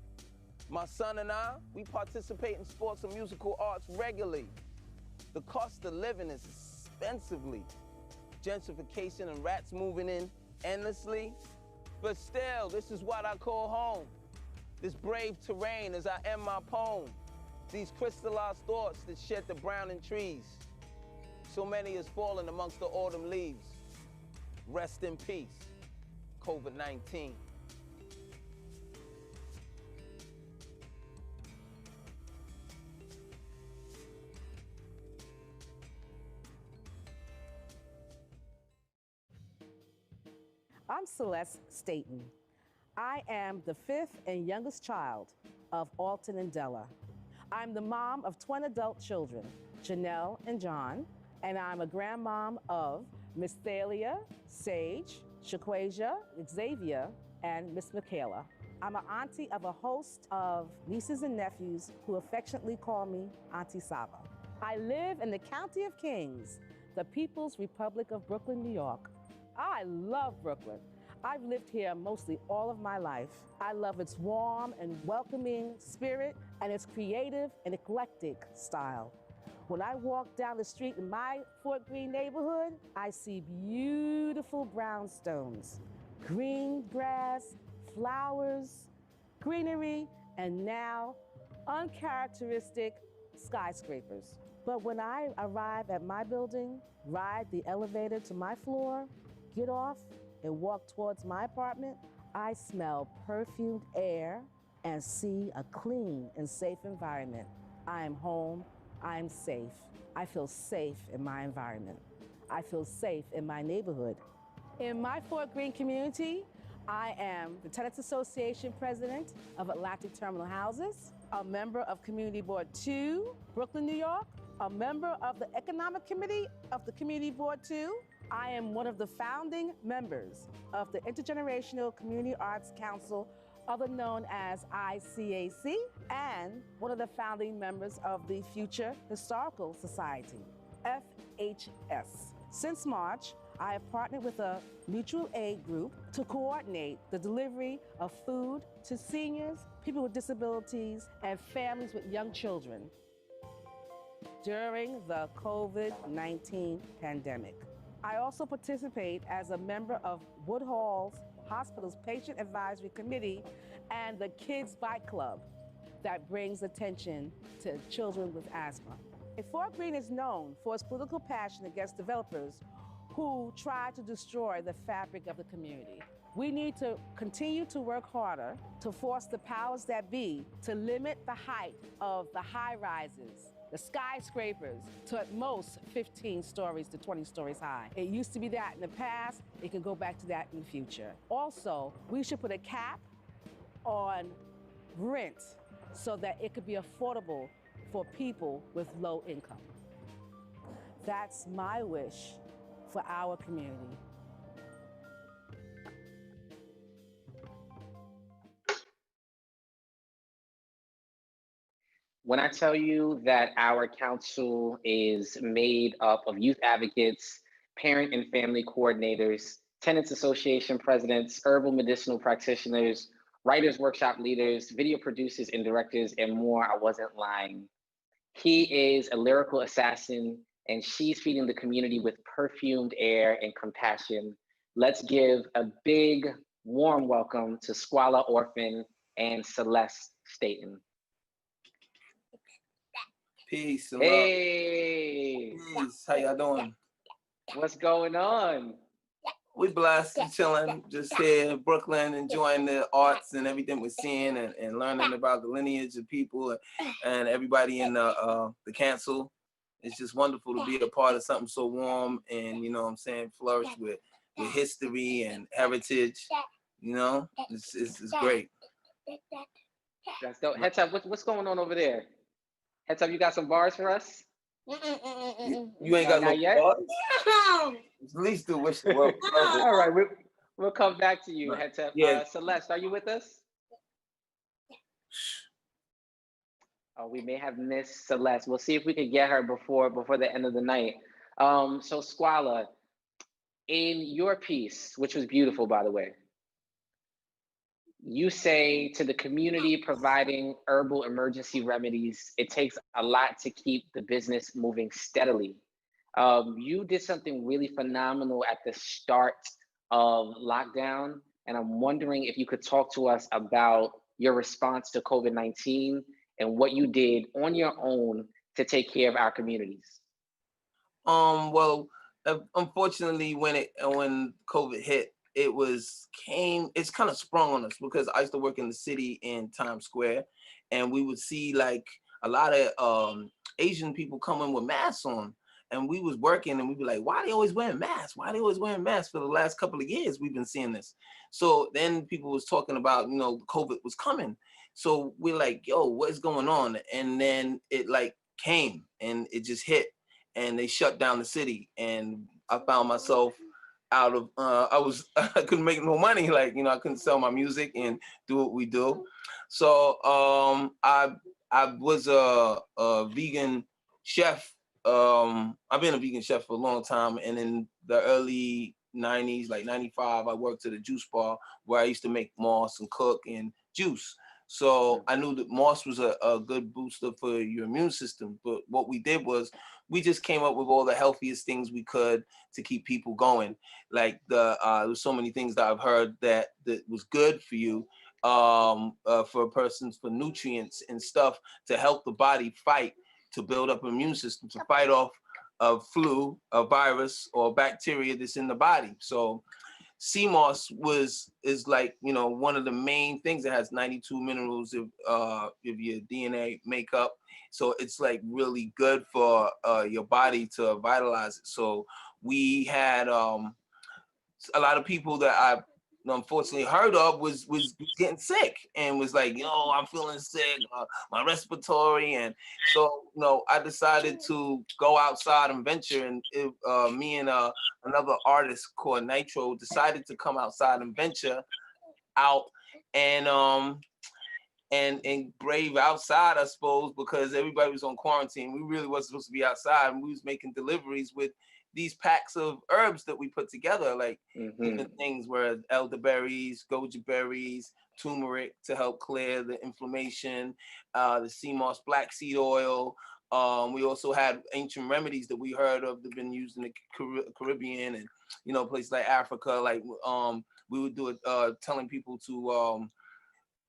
My son and I, we participate in sports and musical arts regularly. The cost of living is expensively. Gentrification and rats moving in endlessly. But still, this is what I call home. This brave terrain as I end my poem. These crystallized thoughts that shed the browning trees. So many has fallen amongst the autumn leaves. Rest in peace, COVID-19. I'm Celeste Staton. I am the fifth and youngest child of Alton and Della. I'm the mom of twin adult children, Janelle and John, and I'm a grandmom of Miss Thalia, Sage, Shaquasia, Xavier, and Miss Michaela. I'm an auntie of a host of nieces and nephews who affectionately call me Auntie Saba. I live in the County of Kings, the People's Republic of Brooklyn, New York. I love Brooklyn. I've lived here mostly all of my life. I love its warm and welcoming spirit and its creative and eclectic style. When I walk down the street in my Fort Greene neighborhood, I see beautiful brownstones, green grass, flowers, greenery, and now uncharacteristic skyscrapers. But when I arrive at my building, ride the elevator to my floor, get off, and walk towards my apartment, I smell perfumed air and see a clean and safe environment. I am home, I am safe. I feel safe in my environment. I feel safe in my neighborhood. In my Fort Greene community, I am the Tenants Association President of Atlantic Terminal Houses, a member of Community Board 2, Brooklyn, New York, a member of the Economic Committee of the Community Board 2. I am one of the founding members of the Intergenerational Community Arts Council, other known as ICAC, and one of the founding members of the Future Historical Society, FHS. Since March, I have partnered with a mutual aid group to coordinate the delivery of food to seniors, people with disabilities, and families with young children during the COVID-19 pandemic. I also participate as a member of Woodhall Hospital's Patient Advisory Committee and the Kids Bike Club that brings attention to children with asthma. Fort Greene is known for its political passion against developers who try to destroy the fabric of the community. We need to continue to work harder to force the powers that be to limit the height of the high-rises, the skyscrapers, to at most 15 stories to 20 stories high. It used to be that in the past. It can go back to that in the future. Also, we should put a cap on rent so that it could be affordable for people with low income. That's my wish for our community. When I tell you that our council is made up of youth advocates, parent and family coordinators, tenants association presidents, herbal medicinal practitioners, writers workshop leaders, video producers and directors, and more, I wasn't lying. He is a lyrical assassin, and she's feeding the community with perfumed air and compassion. Let's give a big, warm welcome to Squala Orphan and Celeste Staton. Peace and hey. Love. Peace. How y'all doing? What's going on? We blessed and chilling, just here in Brooklyn, enjoying the arts and everything we're seeing and learning about the lineage of people and everybody in the council. It's just wonderful to be a part of something so warm and, you know what I'm saying, flourish with history and heritage. You know, it's great. That's dope. Heads up, what's going on over there? Heads up, you got some bars for us? You ain't got no yet? bars? At least do wish the world. All right, we'll come back to you, Heads up. Yeah. Celeste, are you with us? Oh, we may have missed Celeste. We'll see if we can get her before the end of the night. So Squala, in your piece, which was beautiful, by the way, you say to the community providing herbal emergency remedies, it takes a lot to keep the business moving steadily. You did something really phenomenal at the start of lockdown, and I'm wondering if you could talk to us about your response to COVID-19 and what you did on your own to take care of our communities. Well, unfortunately, when COVID hit, it's kind of sprung on us because I used to work in the city in Times Square, and we would see like a lot of Asian people coming with masks on, and we was working and we'd be like, why are they always wearing masks? Why are they always wearing masks? For the last couple of years, we've been seeing this. So then people was talking about, you know, COVID was coming. So we're like, yo, what is going on? And then it like came and it just hit and they shut down the city. And I found myself out of, I couldn't make no money. Like, you know, I couldn't sell my music and do what we do. So I was a vegan chef. I've been a vegan chef for a long time. And in the early 90s, like 95, I worked at a juice bar where I used to make moss and cook and juice. So I knew that moss was a good booster for your immune system. But what we did was we just came up with all the healthiest things we could to keep people going. Like there's so many things that I've heard that was good for you, for persons, for nutrients and stuff to help the body fight, to build up an immune system, to fight off a flu, a virus, or bacteria that's in the body. So sea moss is like, you know, one of the main things that has 92 minerals of your DNA makeup. So it's like really good for your body to vitalize it. So we had a lot of people that I unfortunately heard of was getting sick and was like, yo, I'm feeling sick, my respiratory. And so, you know, I decided to go outside and venture, and me and another artist called Nitro decided to come outside and venture out and brave outside, I suppose, because everybody was on quarantine. We really wasn't supposed to be outside, and we was making deliveries with these packs of herbs that we put together, like different things where elderberries, goji berries, turmeric to help clear the inflammation, the sea moss black seed oil. We also had ancient remedies that we heard of that have been used in the Caribbean and, you know, places like Africa. Like we would do it, telling people to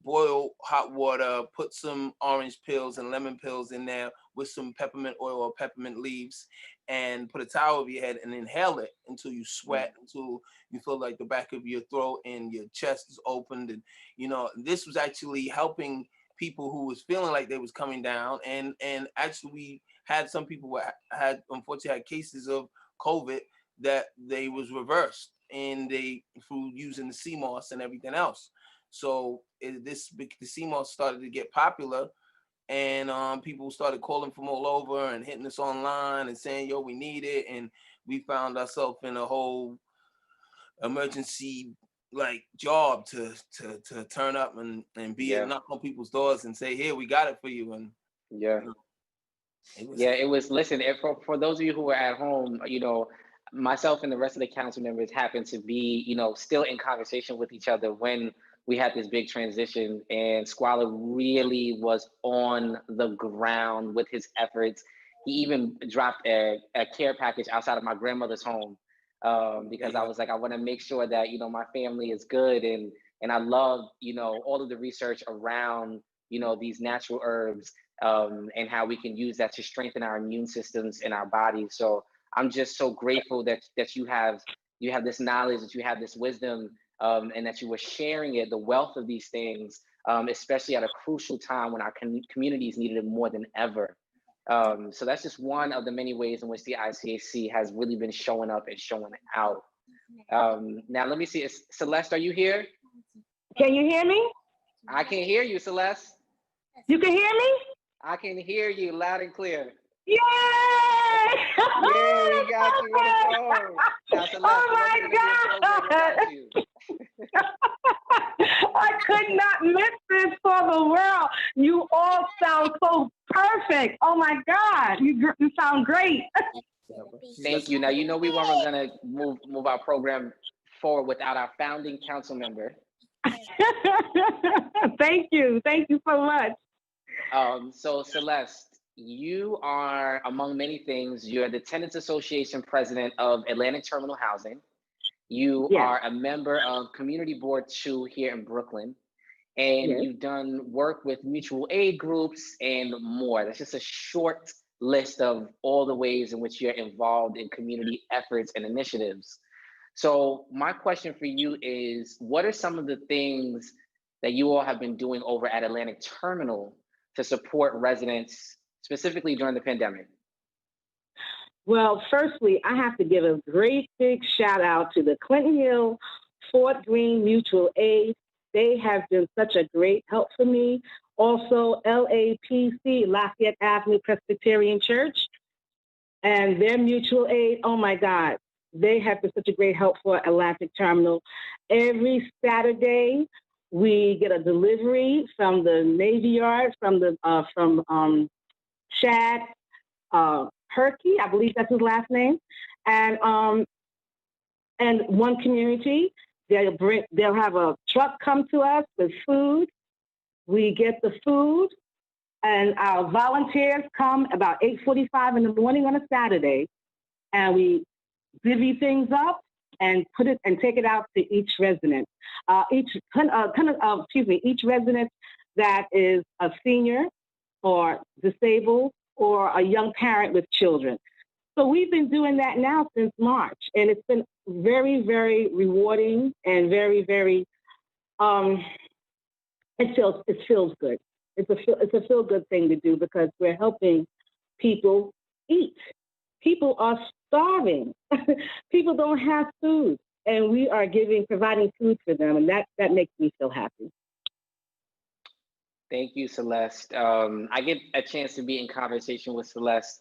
boil hot water, put some orange pills and lemon pills in there with some peppermint oil or peppermint leaves, and put a towel over your head and inhale it until you sweat, until you feel like the back of your throat and your chest is opened. And, you know, this was actually helping people who was feeling like they was coming down. And actually we had some people who had unfortunately had cases of COVID that they was reversed, and they through using the sea moss and everything else. So the sea moss started to get popular, and people started calling from all over and hitting us online and saying, yo, we need it. And we found ourselves in a whole emergency like job to turn up and be knock on people's doors and say, here, we got it for you. And it was listen, for those of you who were at home, you know, myself and the rest of the council members happened to be, you know, still in conversation with each other when we had this big transition, and Squala really was on the ground with his efforts. He even dropped a care package outside of my grandmother's home, because I was like, I want to make sure that, you know, my family is good. And I love, you know, all of the research around, you know, these natural herbs, and how we can use that to strengthen our immune systems in our bodies. So I'm just so grateful that you have this knowledge, that you have this wisdom, and that you were sharing it, the wealth of these things, especially at a crucial time when our communities needed it more than ever. So that's just one of the many ways in which the ICAC has really been showing up and showing out. Now, let me see. Celeste, are you here? Can you hear me? I can hear you, Celeste. You can hear me? I can hear you loud and clear. Yay! Yeah, we got you. Now, Celeste, oh my God! I could not miss this for the world. You all sound so perfect. Oh my God, you sound great. Thank you. Now, you know we weren't gonna move our program forward without our founding council member. Thank you so much. So Celeste, you are, among many things, you're the Tenants Association president of Atlantic Terminal Housing. You are a member of Community Board 2 here in Brooklyn, and you've done work with mutual aid groups and more. That's just a short list of all the ways in which you're involved in community efforts and initiatives. So my question for you is, what are some of the things that you all have been doing over at Atlantic Terminal to support residents, specifically during the pandemic? Well, firstly, I have to give a great big shout out to the Clinton Hill Fort Greene Mutual Aid. They have been such a great help for me. Also, LAPC, Lafayette Avenue Presbyterian Church, and their mutual aid, oh my God, they have been such a great help for Atlantic Terminal. Every Saturday, we get a delivery from the Navy Yard, from Shad Purkey, I believe that's his last name, and one community. They'll have a truck come to us with food. We get the food, and our volunteers come about 8:45 in the morning on a Saturday, and we divvy things up and put it and take it out to each resident. Each resident that is a senior or disabled or a young parent with children. So we've been doing that now since March, and it's been very, very rewarding and very, very, it feels good. It's a feel good thing to do because we're helping people eat. People are starving. People don't have food, and we are providing food for them, and that makes me feel happy. Thank you, Celeste. I get a chance to be in conversation with Celeste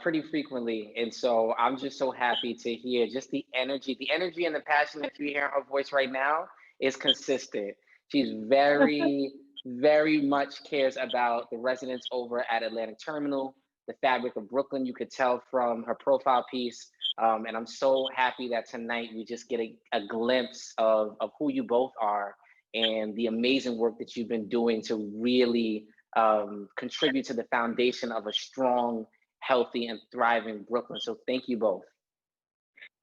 pretty frequently, and so I'm just so happy to hear just the energy and the passion that you hear in her voice right now is consistent. She's very, very much cares about the residents over at Atlantic Terminal, the fabric of Brooklyn. You could tell from her profile piece, and I'm so happy that tonight we just get a glimpse of who you both are and the amazing work that you've been doing to really contribute to the foundation of a strong, healthy, and thriving Brooklyn. So thank you both.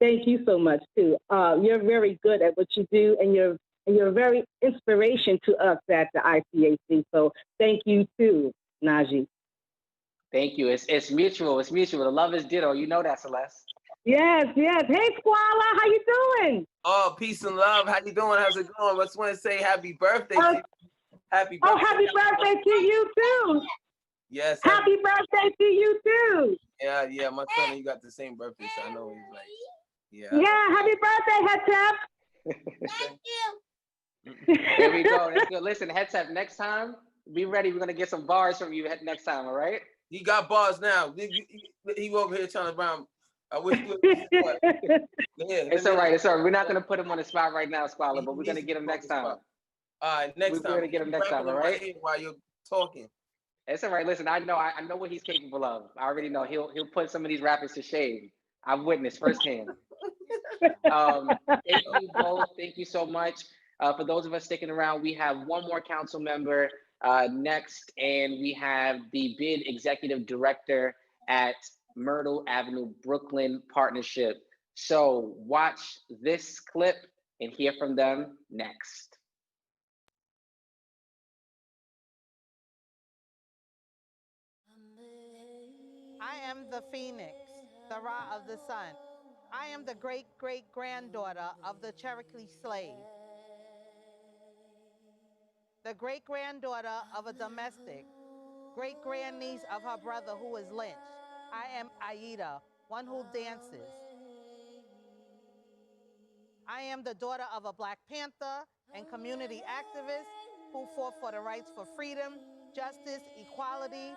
Thank you so much, too. You're very good at what you do, and you're and you're a very inspiration to us at the ICAC. So thank you too, Najee. Thank you. It's mutual. It's mutual. The love is ditto. You know that, Celeste. Yes, yes. Hey, Squala, how you doing? Oh, peace and love. How you doing? How's it going? I just want to say happy birthday to you. Happy birthday. Oh, happy birthday to you too. Yes. Happy birthday to you too. Yeah, yeah. My son and you got the same birthday, so I know he's like, yeah. Yeah, happy birthday, Hetep. Thank you. There we go. That's good. Listen, Hetep, next time, be ready. We're going to get some bars from you next time, all right? He got bars now. He over here trying to rhyme. I wish you It's all right. It's all right. We're not going to put him on the spot right now, Scholar, but we're going to get him next time. All right, next time. We're going to get him next time, all right? While you're talking. It's all right. Listen, I know what he's capable of. I already know he'll put some of these rappers to shame. I've witnessed firsthand. Thank you both. Thank you so much. For those of us sticking around, we have one more council member next, and we have the BID executive director at Myrtle Avenue Brooklyn Partnership. So watch this clip and hear from them next. I am the Phoenix, the Ra of the sun. I am the great-great-granddaughter of the Cherokee slave, the great-granddaughter of a domestic, great-grandniece of her brother who was lynched. I am Aida, one who dances. I am the daughter of a Black Panther and community activist who fought for the rights for freedom, justice, equality,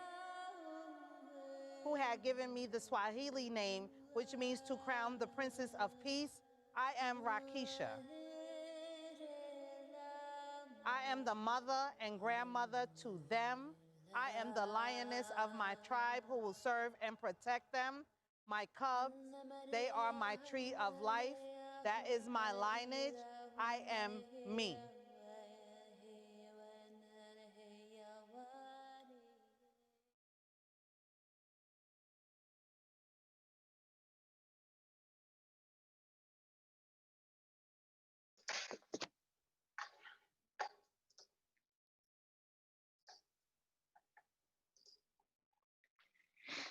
who had given me the Swahili name, which means to crown the Princess of Peace. I am Rakisha. I am the mother and grandmother to them. I am the lioness of my tribe who will serve and protect them. My cubs, they are my tree of life. That is my lineage. I am me.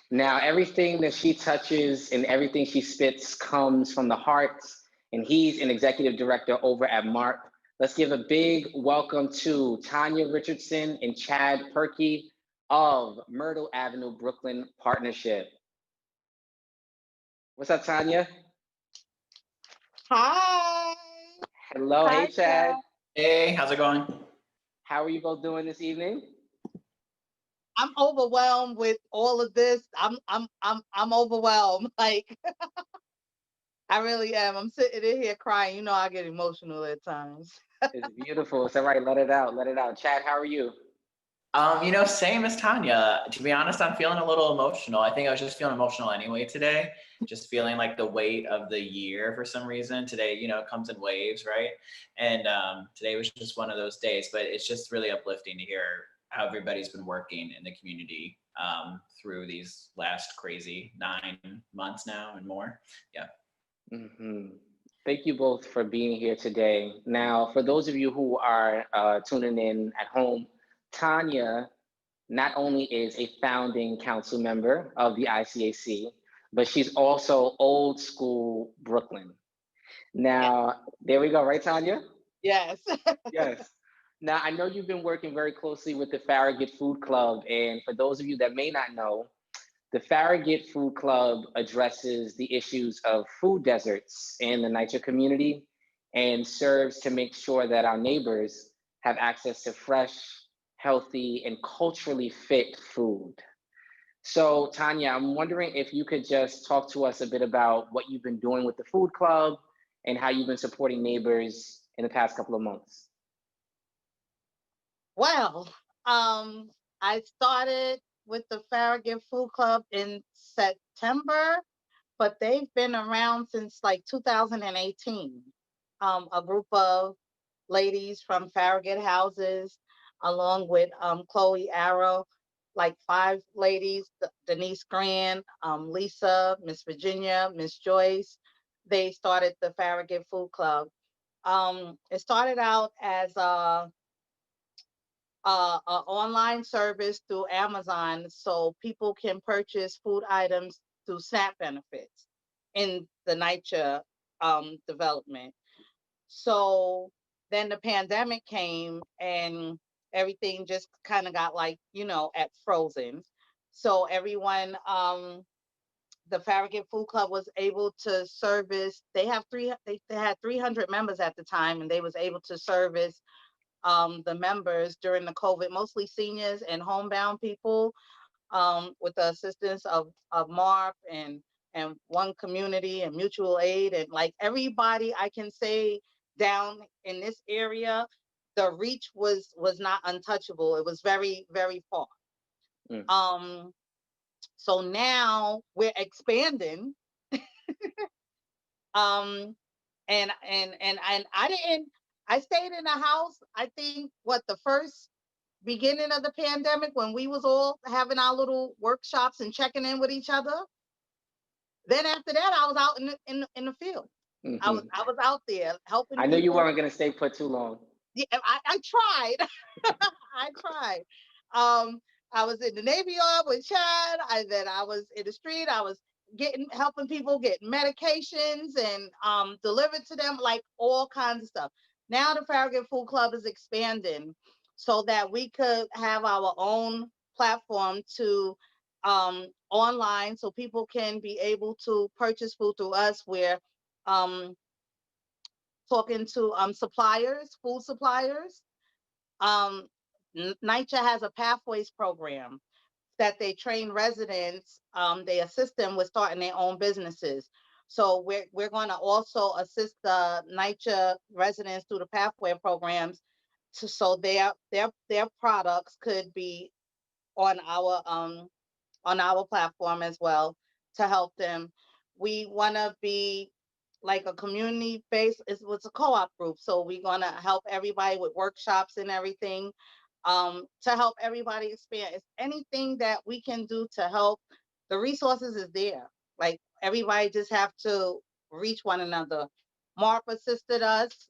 Now, everything that she touches and everything she spits comes from the heart, and he's an executive director over at Marc. Let's give a big welcome to Tanja Richardson and Chad Purkey of Myrtle Avenue Brooklyn Partnership. What's up, Tanja? Hi. Hello. Hi, Hey, Chad. Hey, how's it going? How are you both doing this evening? I'm overwhelmed with all of this. I'm overwhelmed. Like I really am. I'm sitting in here crying. You know, I get emotional at times. It's beautiful. It's all right. Let it out. Let it out. Chad, how are you? You know, same as Tanja. To be honest, I'm feeling a little emotional. I think I was just feeling emotional anyway today. Just feeling like the weight of the year for some reason. Today, you know, it comes in waves, right? And today was just one of those days, but it's just really uplifting to hear how everybody's been working in the community through these last crazy 9 months now and more. Yeah. Mm-hmm. Thank you both for being here today. Now, for those of you who are tuning in at home, Tanja not only is a founding council member of the ICAC, but she's also old school Brooklyn. Now, there we go, right, Tanja? Yes. Yes. Now, I know you've been working very closely with the Farragut Food Club, and for those of you that may not know, the Farragut Food Club addresses the issues of food deserts in the Nijah community and serves to make sure that our neighbors have access to fresh, healthy, and culturally fit food. So, Tanja, I'm wondering if you could just talk to us a bit about what you've been doing with the food club and how you've been supporting neighbors in the past couple of months. Well, I started with the Farragut Food Club in September, but they've been around since like 2018. A group of ladies from Farragut houses, along with Chloe Arrow, like 5 ladies, Denise Grant, Lisa, Miss Virginia, Miss Joyce. They started the Farragut Food Club. It started out as a online service through Amazon, so people can purchase food items through SNAP benefits in the Nijah development. So then the pandemic came and everything just kind of got like, at frozen. So everyone, the Farragut Food Club was able to service, they had 300 members at the time, and they was able to service the members during the COVID, mostly seniors and homebound people, with the assistance of Marc and One Community and mutual aid, and like everybody I can say down in this area, the reach was not untouchable. It was very, very far. So now we're expanding. And I stayed in the house, I think the first beginning of the pandemic, when we was all having our little workshops and checking in with each other. Then after that, I was out in the field. I was out there helping. I knew you people. weren't going to stay put too long. Yeah, I tried. I tried. I was in the Navy Yard with Chad. Then I was in the street. I was helping people get medications and delivered to them, like all kinds of stuff. Now the Farragut Food Club is expanding so that we could have our own platform to online, so people can be able to purchase food through us. We're talking to suppliers, food suppliers. Nijah has a Pathways program that they train residents. They assist them with starting their own businesses. So we're going to also assist the Nijah residents through the Pathway programs, so their products could be on our platform as well, to help them. We want to be like a community-based, it's a co-op group, so we're going to help everybody with workshops and everything, to help everybody expand. It's anything that we can do to help. The resources is there. Like, everybody just have to reach one another. Marc assisted us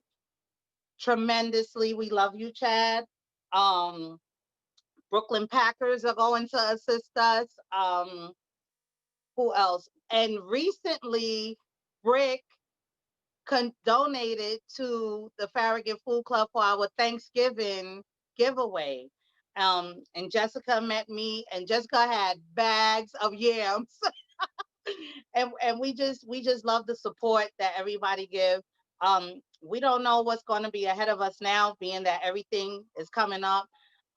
tremendously. We love you, Chad. Brooklyn Packers are going to assist us. Who else? And recently, BRIC donated to the Farragut Food Club for our Thanksgiving giveaway. And Jessica met me, and Jessica had bags of yams. and we just love the support that everybody give. We don't know what's going to be ahead of us now, being that everything is coming up.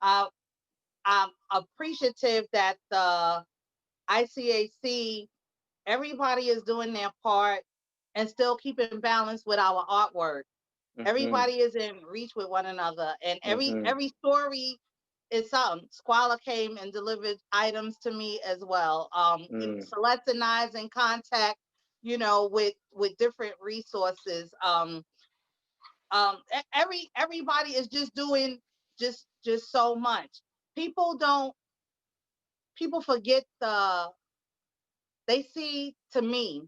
I'm appreciative that the ICAC, everybody is doing their part and still keeping balance with our artwork. Everybody is in reach with one another, and every story is something. Squala came and delivered items to me as well. Celeste and I is in contact, with different resources. Everybody is just doing just so much. People forget they see, to me,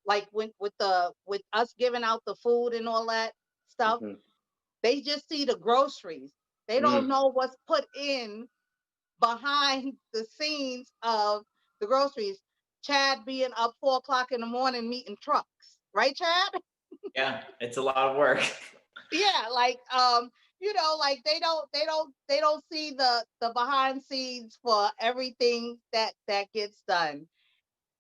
like with us giving out the food and all that stuff, they just see the groceries. They don't know what's put in behind the scenes of the groceries. Chad being up 4 o'clock in the morning meeting trucks, right, Chad? Yeah, it's a lot of work. Yeah, like like they don't see the behind scenes for everything that gets done.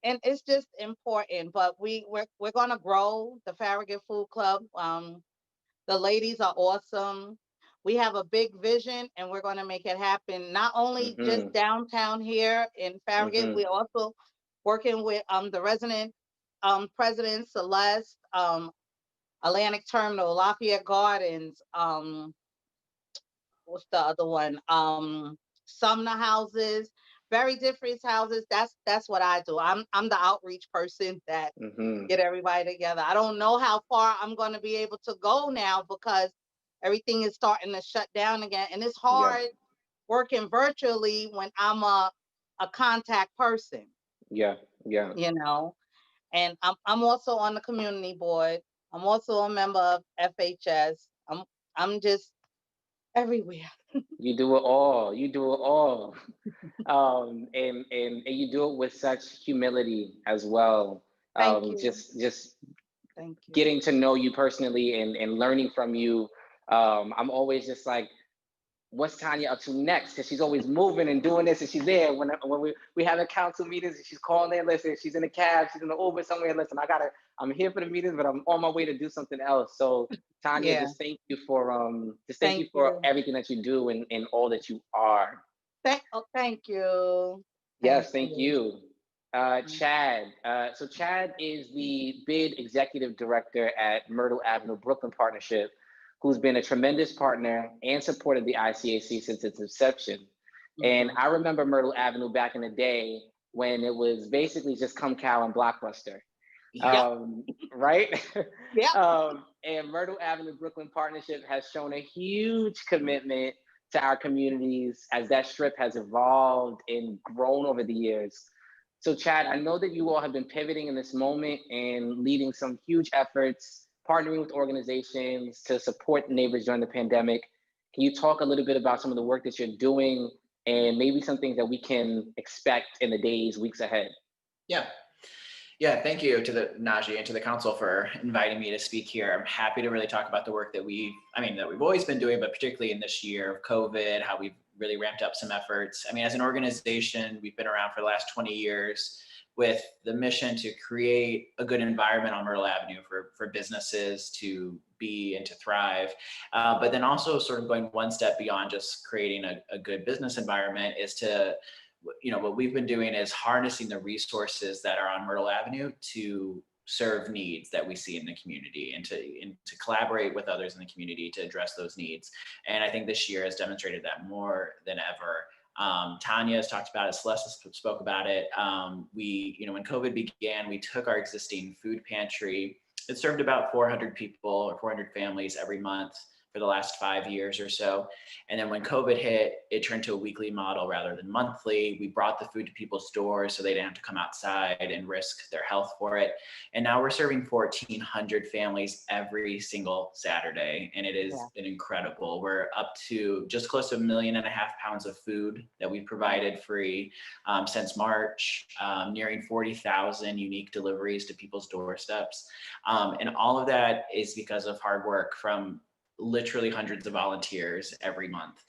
And it's just important. But we're gonna grow the Farragut Food Club. The ladies are awesome. We have a big vision, and we're gonna make it happen. Not only just downtown here in Farragut, we're also working with the resident president, Celeste, Atlantic Terminal, Lafayette Gardens, what's the other one? Sumner houses, very different houses. That's what I do. I'm the outreach person that get everybody together. I don't know how far I'm going to be able to go now, because everything is starting to shut down again, and it's hard working virtually when I'm a contact person. Yeah. And I'm also on the community board. I'm also a member of FHS. I'm just everywhere. You do it all. You do it all. And you do it with such humility as well. Thank you. Just Thank you. getting to know you personally and learning from you. I'm always just like, what's Tanja up to next? Because she's always moving and doing this, and she's there when we have council meetings, and she's calling in. Listen, she's in a cab, she's in the Uber somewhere. Listen, I'm here for the meetings, but I'm on my way to do something else. So Tanja, just thank you for thank you for everything that you do and all that you are. Thank you. Yes, thank you. Chad. So Chad is the BID Executive Director at Myrtle Avenue Brooklyn Partnership, who's been a tremendous partner and supported the ICAC since its inception. And I remember Myrtle Avenue back in the day when it was basically just Come Cow and Blockbuster. Right? Yeah. And Myrtle Avenue Brooklyn Partnership has shown a huge commitment to our communities as that strip has evolved and grown over the years. So Chad, I know that you all have been pivoting in this moment and leading some huge efforts, partnering with organizations to support neighbors during the pandemic. Can you talk a little bit about some of the work that you're doing and maybe some things that we can expect in the days, weeks ahead? Yeah, thank you to the Naji and to the council for inviting me to speak here. I'm happy to really talk about the work that we've always been doing, but particularly in this year of COVID, how we've really ramped up some efforts. I mean, as an organization, we've been around for the last 20 years with the mission to create a good environment on Myrtle Avenue for businesses to be and to thrive. But then also sort of going one step beyond just creating a good business environment is to, what we've been doing is harnessing the resources that are on Myrtle Avenue to serve needs that we see in the community and to collaborate with others in the community to address those needs. And I think this year has demonstrated that more than ever. Tanja has talked about it, Celeste spoke about it. When COVID began, we took our existing food pantry. It served about 400 people or 400 families every month for the last 5 years or so. And then when COVID hit, it turned to a weekly model rather than monthly. We brought the food to people's doors so they didn't have to come outside and risk their health for it. And now we're serving 1,400 families every single Saturday. And it has been incredible. We're up to just close to 1.5 million pounds of food that we've provided free since March, nearing 40,000 unique deliveries to people's doorsteps. And all of that is because of hard work from literally hundreds of volunteers every month.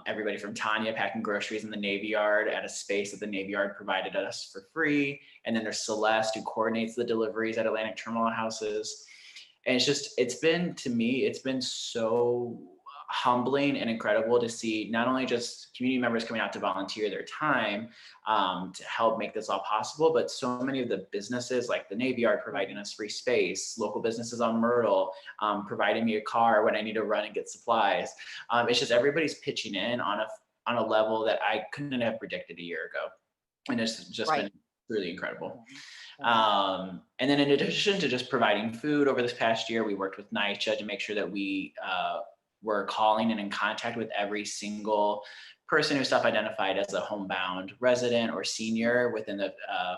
Everybody from Tanja packing groceries in the Navy Yard at a space that the Navy Yard provided us for free. And then there's Celeste who coordinates the deliveries at Atlantic Terminal Houses. And it's been so humbling and incredible to see not only just community members coming out to volunteer their time to help make this all possible, but so many of the businesses like the Navy Yard providing us free space, local businesses on Myrtle providing me a car when I need to run and get supplies. It's just everybody's pitching in on a level that I couldn't have predicted a year ago. And it's just been really incredible. And then in addition to just providing food over this past year, we worked with Nijah to make sure that we were calling and in contact with every single person who self-identified as a homebound resident or senior within the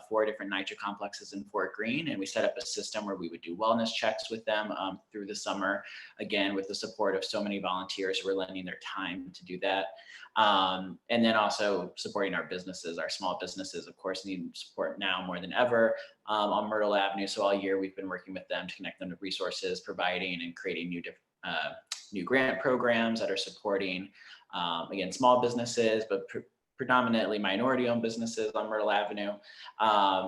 4 different Nijah complexes in Fort Greene. And we set up a system where we would do wellness checks with them through the summer, again, with the support of so many volunteers who are lending their time to do that. And then also supporting our businesses. Our small businesses, of course, need support now more than ever on Myrtle Avenue. So all year we've been working with them to connect them to resources, providing and creating new grant programs that are supporting, again, small businesses, but predominantly minority-owned businesses on Myrtle Avenue.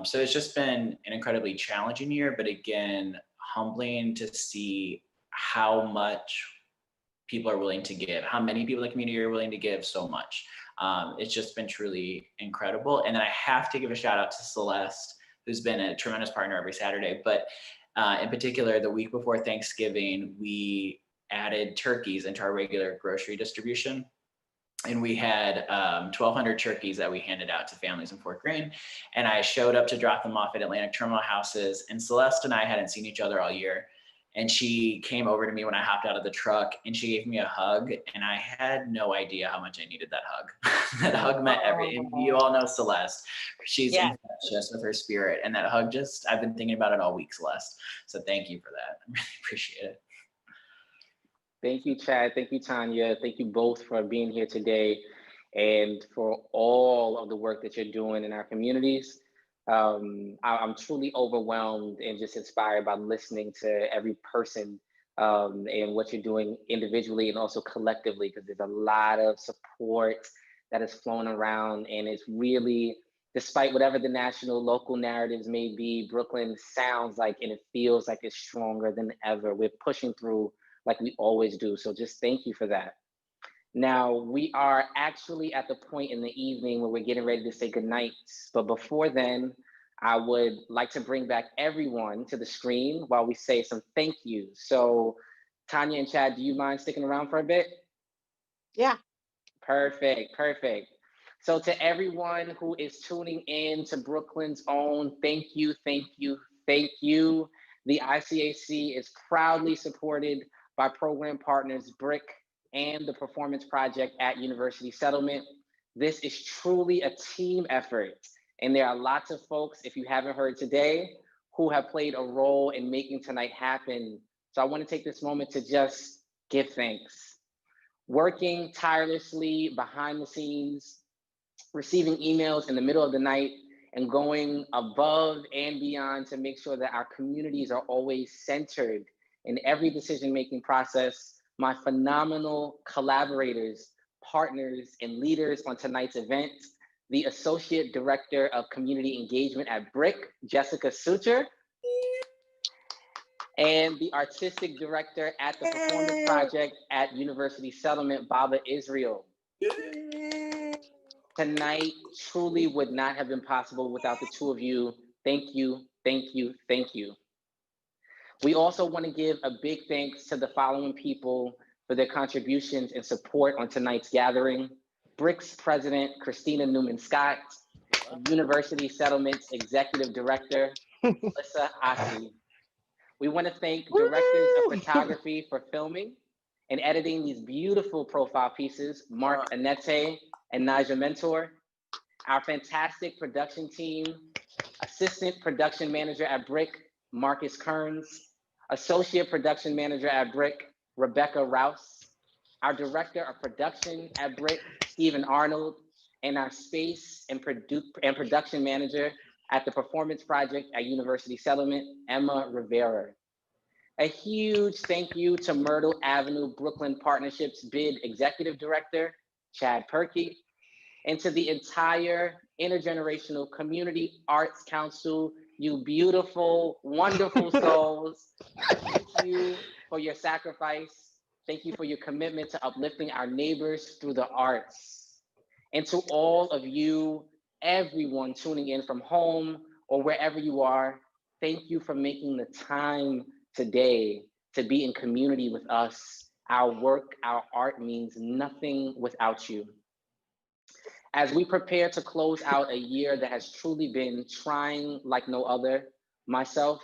So it's just been an incredibly challenging year, but again, humbling to see how much people are willing to give, how many people in the community are willing to give so much. It's just been truly incredible. And then I have to give a shout out to Celeste, who's been a tremendous partner every Saturday, but in particular, the week before Thanksgiving, we added turkeys into our regular grocery distribution. And we had 1,200 turkeys that we handed out to families in Fort Greene. And I showed up to drop them off at Atlantic Terminal Houses. And Celeste and I hadn't seen each other all year. And she came over to me when I hopped out of the truck and she gave me a hug. And I had no idea how much I needed that hug. That hug meant everything. You all know Celeste. She's infectious with her spirit. And that hug I've been thinking about it all week, Celeste. So thank you for that. I really appreciate it. Thank you, Chad. Thank you, Tanja. Thank you both for being here today and for all of the work that you're doing in our communities. I'm truly overwhelmed and just inspired by listening to every person and what you're doing individually and also collectively, because there's a lot of support that is flowing around, and it's really, despite whatever the national, local narratives may be, Brooklyn sounds like and it feels like it's stronger than ever. We're pushing through like we always do. So just thank you for that. Now, we are actually at the point in the evening where we're getting ready to say goodnight. But before then, I would like to bring back everyone to the screen while we say some thank yous. So Tanja and Chad, do you mind sticking around for a bit? Yeah. Perfect, perfect. So to everyone who is tuning in to Brooklyn's own, thank you, thank you, thank you. The ICAC is proudly supported by program partners BRIC and the Performance Project at University Settlement. This is truly a team effort, and there are lots of folks, if you haven't heard today, who have played a role in making tonight happen. So I want to take this moment to just give thanks. Working tirelessly behind the scenes, receiving emails in the middle of the night, and going above and beyond to make sure that our communities are always centered in every decision-making process. My phenomenal collaborators, partners, and leaders on tonight's event, the Associate Director of Community Engagement at BRIC, Jessica Suture, and the Artistic Director at the Performance Project at University Settlement, Baba Israel. Tonight truly would not have been possible without the two of you. Thank you, thank you, thank you. We also want to give a big thanks to the following people for their contributions and support on tonight's gathering. BRIC's President, Christina Newman-Scott, University Settlement's Executive Director, Melissa Asi. We want to thank directors of photography for filming and editing these beautiful profile pieces, Marc, Enette, and Nijah Mentor. Our fantastic production team, Assistant Production Manager at BRIC, Marcus Kearns, Associate Production Manager at BRIC, Rebecca Rouse, our Director of Production at BRIC, Stephen Arnold, and our Space and Production Manager at the Performance Project at University Settlement, Emma Rivera. A huge thank you to Myrtle Avenue Brooklyn Partnerships BID Executive Director, Chad Purkey, and to the entire Intergenerational Community Arts Council, you beautiful, wonderful souls. Thank you for your sacrifice. Thank you for your commitment to uplifting our neighbors through the arts. And to all of you, everyone tuning in from home or wherever you are, thank you for making the time today to be in community with us. Our work, our art means nothing without you. As we prepare to close out a year that has truly been trying like no other, myself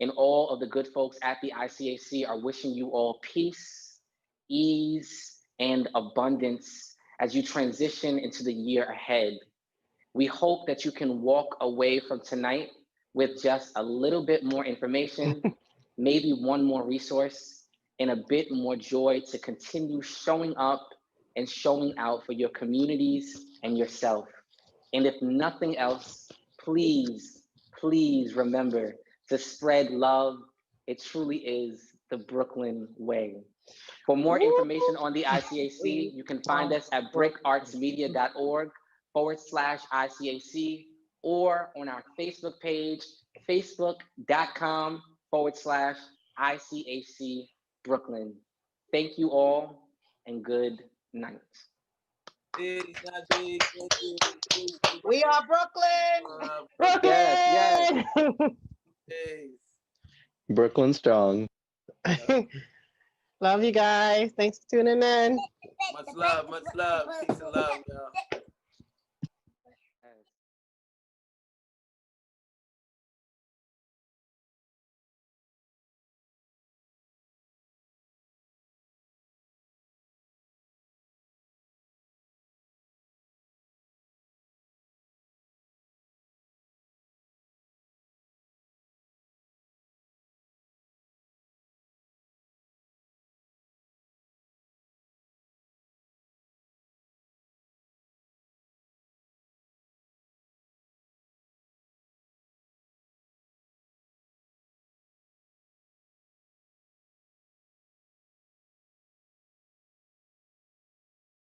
and all of the good folks at the ICAC are wishing you all peace, ease, and abundance as you transition into the year ahead. We hope that you can walk away from tonight with just a little bit more information, maybe one more resource, and a bit more joy to continue showing up and showing out for your communities and yourself. And if nothing else, please, please remember to spread love. It truly is the Brooklyn way. For more information on the ICAC, you can find us at bricartsmedia.org/ICAC or on our Facebook page, facebook.com/ICAC Brooklyn. Thank you all and good night. We are Brooklyn. Brooklyn! Yes, yes. Brooklyn strong. Love you guys. Thanks for tuning in. Much love, peace and love, y'all.